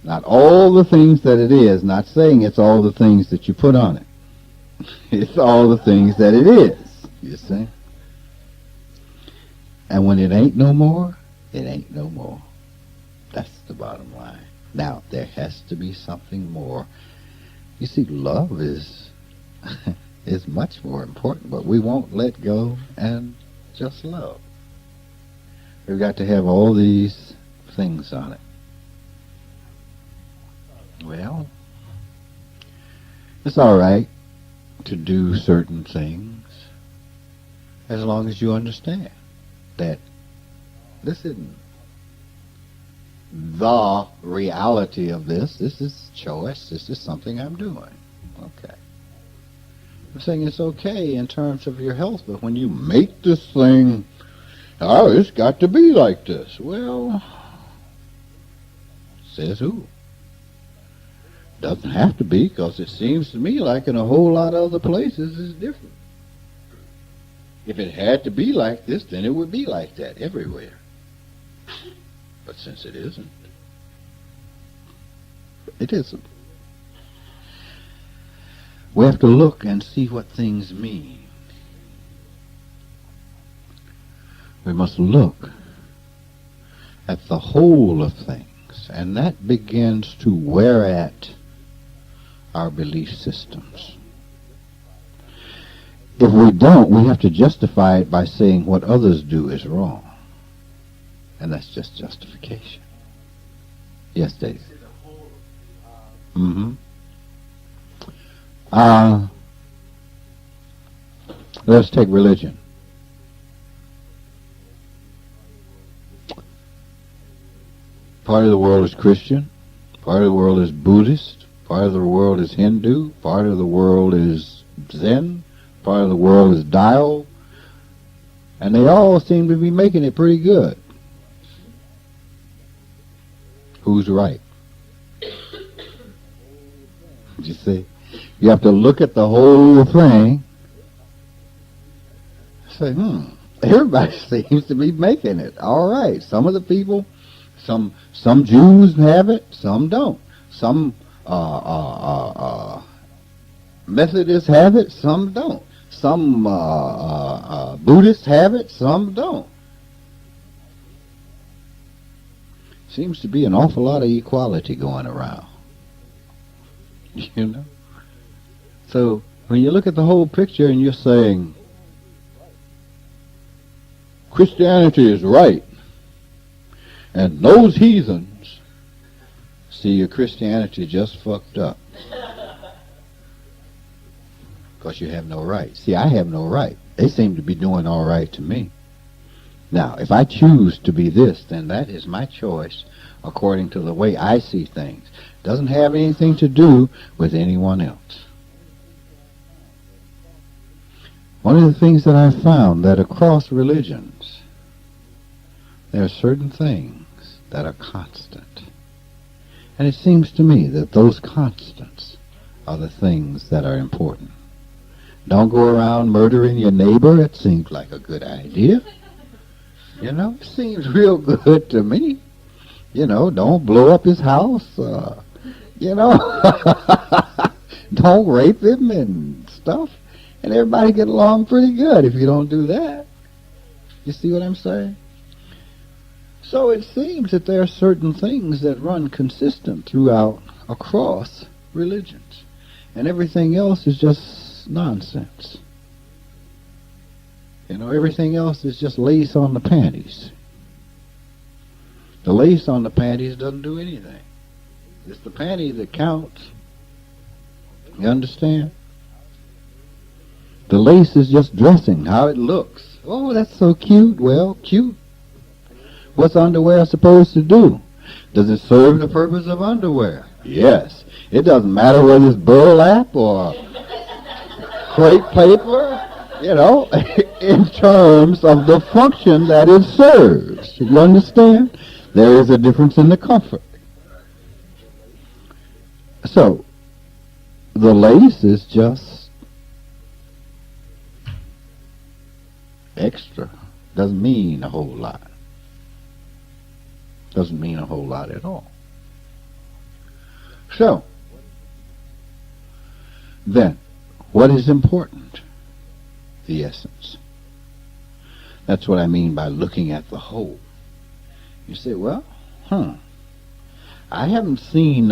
Not all the things that it is. Not saying it's all the things that you put on it. It's all the things that it is, you see. And when it ain't no more, it ain't no more. That's the bottom line. Now, there has to be something more. You see, love is is much more important, but we won't let go and just love. We've got to have all these things on it. Well, it's all right to do certain things as long as you understand that this isn't the reality of this. This is choice. This is something I'm doing. Okay. I'm saying it's okay in terms of your health, but when you make this thing, oh, it's got to be like this. Well, says who? Doesn't have to be, because it seems to me like in a whole lot of other places it's different. If it had to be like this, then it would be like that everywhere. But since it isn't, it isn't. We have to look and see what things mean. We must look at the whole of things, and that begins to wear at our belief systems. If we don't, we have to justify it by saying what others do is wrong. And that's just justification. Yes, Dave. Mm-hmm. Let's take religion. Part of the world is Christian. Part of the world is Buddhist. Part of the world is Hindu. Part of the world is Zen. Part of the world is Tao. And they all seem to be making it pretty good. Who's right? You see? You have to look at the whole thing. Say, everybody seems to be making it. All right. Some of the people, some Jews have it, some don't. Some Methodists have it, some don't. Some Buddhists have it, some don't. Seems to be an awful lot of equality going around. You know? So when you look at the whole picture and you're saying, Christianity is right, and those heathens, see, your Christianity just fucked up. Because you have no right. See, I have no right. They seem to be doing all right to me. Now, if I choose to be this, then that is my choice according to the way I see things. Doesn't have anything to do with anyone else. One of the things that I found that across religions, there are certain things that are constant. And it seems to me that those constants are the things that are important. Don't go around murdering your neighbor. It seems like a good idea. You know, it seems real good to me. You know, don't blow up his house. You know, don't rape him and stuff. And everybody get along pretty good if you don't do that. You see what I'm saying? So it seems that there are certain things that run consistent throughout, across religions. And everything else is just nonsense. You know, everything else is just lace on the panties. The lace on the panties doesn't do anything. It's the panty that counts. You understand? The lace is just dressing, how it looks. Oh, that's so cute. Well, cute. What's underwear supposed to do? Does it serve the purpose of underwear? Yes. It doesn't matter whether it's burlap or crepe paper, you know, in terms of the function that it serves. You understand? There is a difference in the comfort. So, the lace is just extra. Doesn't mean a whole lot. Doesn't mean a whole lot at all. So, then, what is important? The essence. That's what I mean by looking at the whole. You say, well, I haven't seen,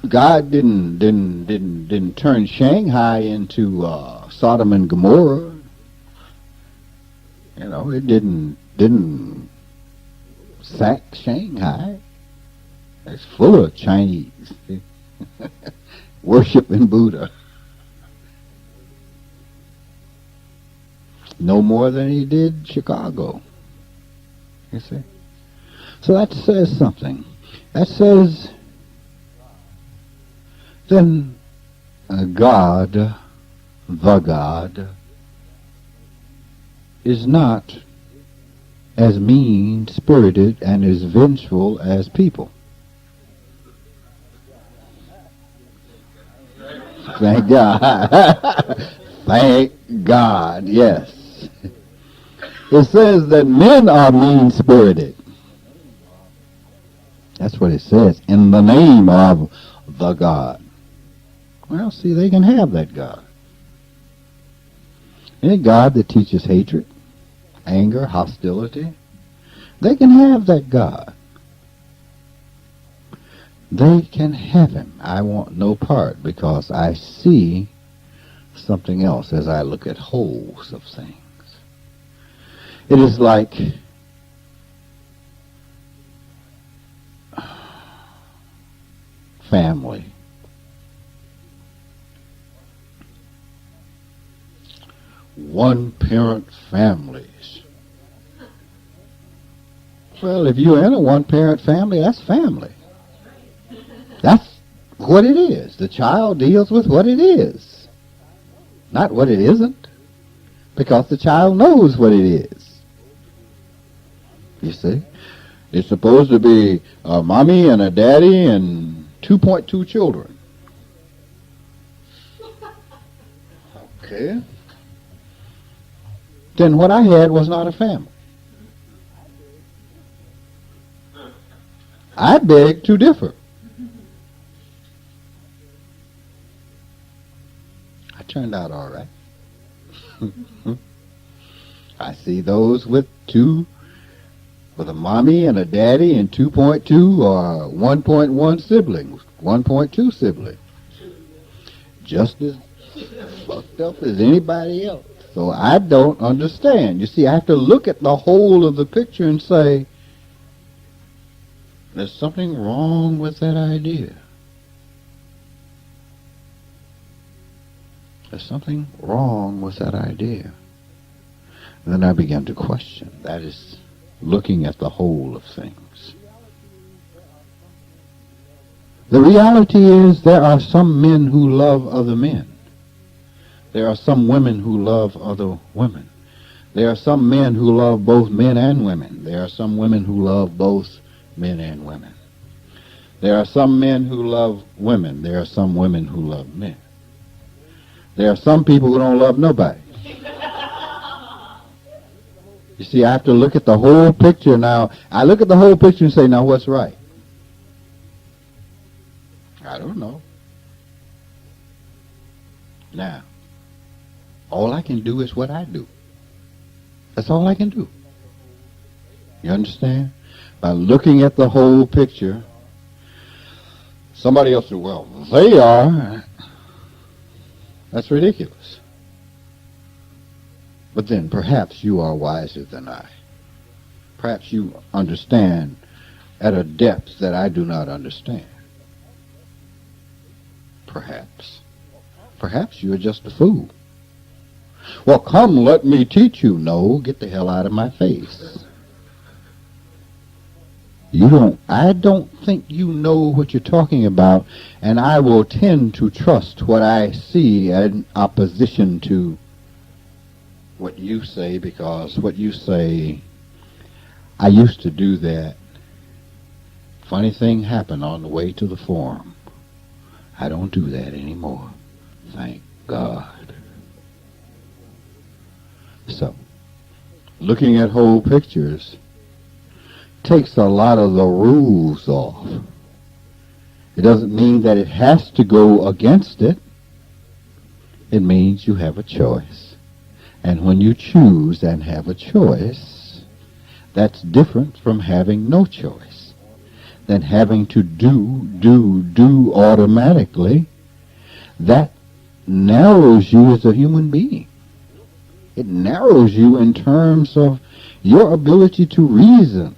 God didn't turn Shanghai into Sodom and Gomorrah. You know, it didn't sack Shanghai. It's full of Chinese worshiping Buddha. No more than he did Chicago. You see? So that says something. That says, then God, the God, is not as mean-spirited and as vengeful as people. Thank God. Thank God, yes. It says that men are mean-spirited. That's what it says, in the name of the God. Well, see, they can have that God. Any God that teaches hatred, anger, hostility, they can have that God. They can have him. I want no part, because I see something else as I look at wholes of things. It is like family. One-parent families. Well, if you're in a one-parent family, that's family. That's what it is. The child deals with what it is, not what it isn't, because the child knows what it is. You see? It's supposed to be a mommy and a daddy and 2.2 children. Okay. Then what I had was not a family. I beg to differ. I turned out all right. I see those with 2 with a mommy and a daddy and 2.2 or 1.1 siblings, 1.2 siblings. Just as fucked up as anybody else. So I don't understand. You see, I have to look at the whole of the picture and say, there's something wrong with that idea. There's something wrong with that idea. And then I began to question. That is looking at the whole of things. The reality is there are some men who love other men. There are some women who love other women. There are some men who love both men and women. There are some women who love both men and women. There are some men who love women. There are some women who love men. There are some people who don't love nobody. You see, I have to look at the whole picture now. I look at the whole picture and say, now what's right? I don't know. Now, all I can do is what I do. That's all I can do. You understand? By looking at the whole picture, somebody else said, well, they are. That's ridiculous. But then perhaps you are wiser than I. Perhaps you understand at a depth that I do not understand. Perhaps. Perhaps you are just a fool. Well, come, let me teach you. No, get the hell out of my face. I don't think you know what you're talking about, and I will tend to trust what I see in opposition to what you say, because what you say, I used to do that. Funny thing happened on the way to the forum. I don't do that anymore. Thank God. So, looking at whole pictures takes a lot of the rules off. It doesn't mean that it has to go against it. It means you have a choice. And when you choose and have a choice, that's different from having no choice. Than having to do automatically. That narrows you as a human being. It narrows you in terms of your ability to reason.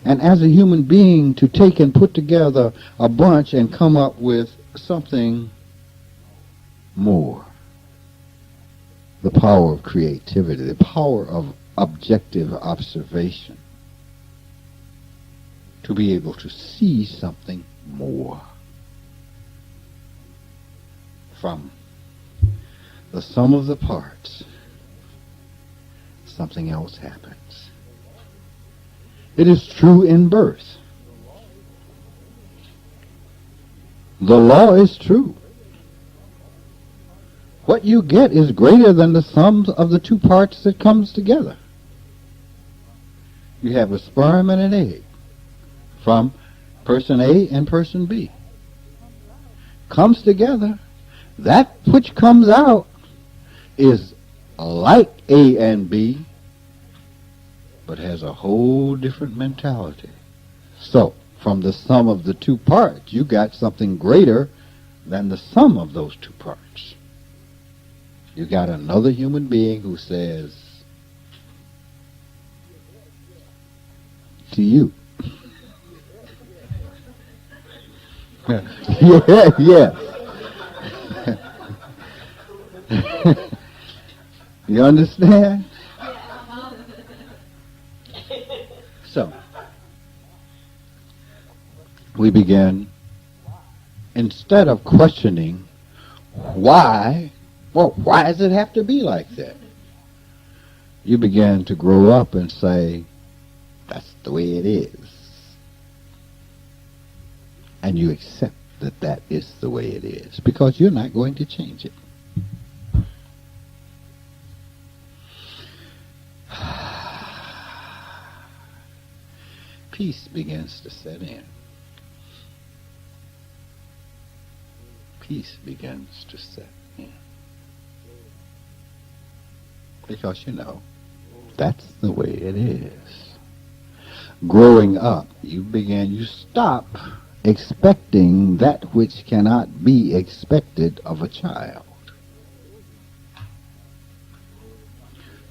And as a human being, to take and put together a bunch and come up with something more. The power of creativity, the power of objective observation. To be able to see something more. From the sum of the parts, something else happens. It is true in birth. The law is true. What you get is greater than the sum of the two parts that comes together. You have a sperm and an egg from person A and person B. Comes together. That which comes out is like A and B, but has a whole different mentality. So, from the sum of the two parts, you got something greater than the sum of those two parts. You got another human being who says to you, yeah. You understand? So, we begin, instead of questioning why, well, why does it have to be like that? You begin to grow up and say, that's the way it is. And you accept that that is the way it is, because you're not going to change it. Peace begins to set in. Peace begins to set in. Because, you know, that's the way it is. growing up, you stop expecting that which cannot be expected of a child.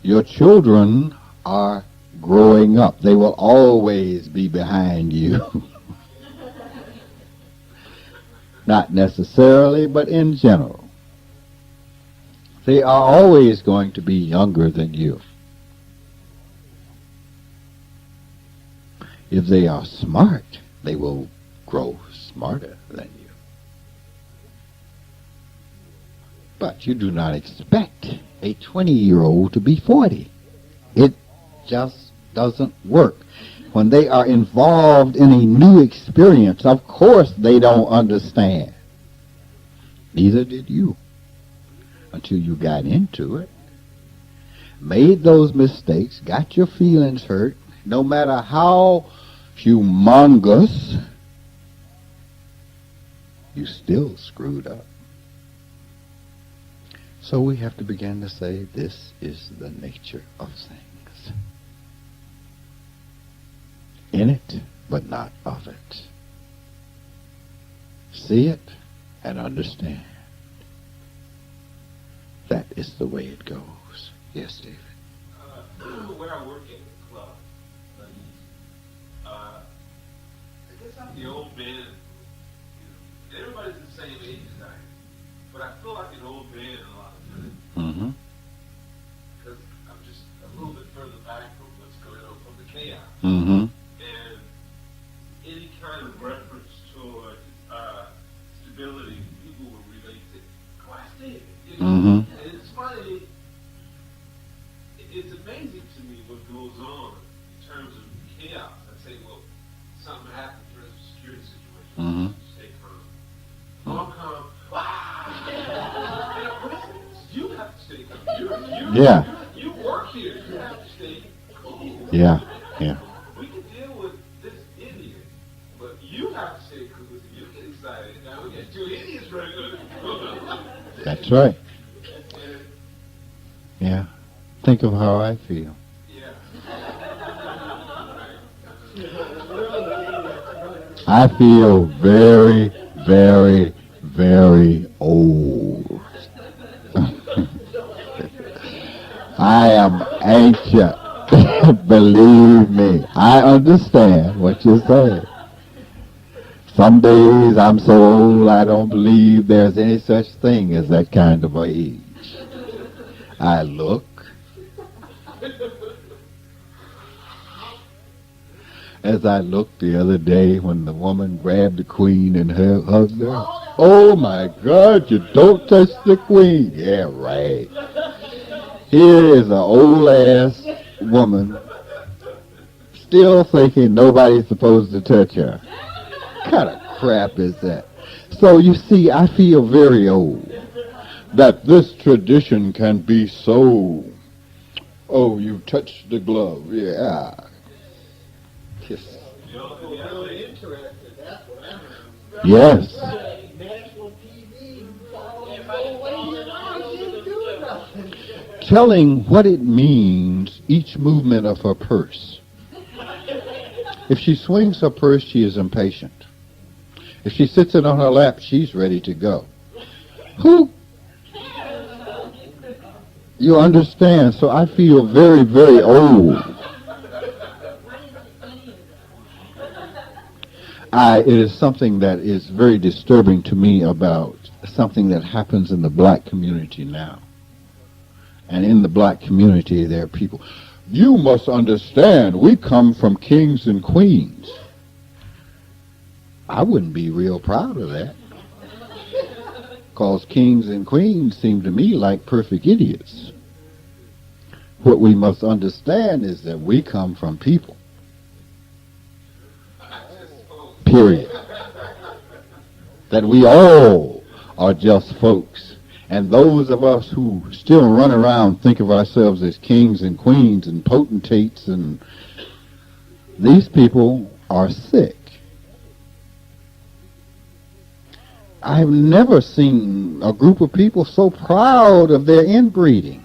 Your children are growing up. They will always be behind you. Not necessarily, but in general. They are always going to be younger than you. If they are smart, they will grow smarter than you. But you do not expect a 20-year-old to be 40. It just doesn't work. When they are involved in a new experience, of course they don't understand. Neither did you until you got into it, made those mistakes, got your feelings hurt, no matter how humongous, you still screwed up. So we have to begin to say, this is the nature of things. In it, but not of it. See it and understand. That is the way it goes. Yes, David. Where I work at the club, I guess I'm the old man. You know, everybody's the same age as I am, but I feel like an old man a lot of times. Mm-hmm. Because I'm just a little bit further back from what's going on, from the chaos. Mm-hmm. And any kind of reference toward stability, people will relate to, oh, I see it. You know? Mm-hmm. And it's funny, it's amazing to me what goes on in terms of chaos. I say, well, something happened for a security situation. Mm-hmm. Stay calm. All calm. Ah! You have to stay calm. You work here. You have to stay cool. Yeah. We can deal with this idiot, but you have to stay cool. You get excited. Now we got two idiots right now. That's right. Yeah. Think of how I feel. Yeah. I feel very, very, very old. I am anxious. Believe me, I understand what you're saying. Some days I'm so old I don't believe there's any such thing as that kind of age. I look. As I looked the other day when the woman grabbed the queen and hugged her. Oh my God, you don't touch the queen. Yeah, right. Here is an old ass woman still thinking nobody's supposed to touch her. What kind of crap is that? So you see, I feel very old. That this tradition can be so, oh, you touched the glove. Yeah. Kiss. Really interested, that's what I'm Yes. national TV, can't do nothing. Telling what it means, each movement of her purse. If she swings her purse, she is impatient. If she sits it on her lap, she's ready to go. Who? You understand? So I feel very, very old. It is something that is very disturbing to me about something that happens in the black community now. And in the black community, there are people, you must understand, we come from kings and queens. I wouldn't be real proud of that. Because kings and queens seem to me like perfect idiots. What we must understand is that we come from people. Period. That we all are just folks. And those of us who still run around think of ourselves as kings and queens and potentates, and these people are sick. I've never seen a group of people so proud of their inbreeding.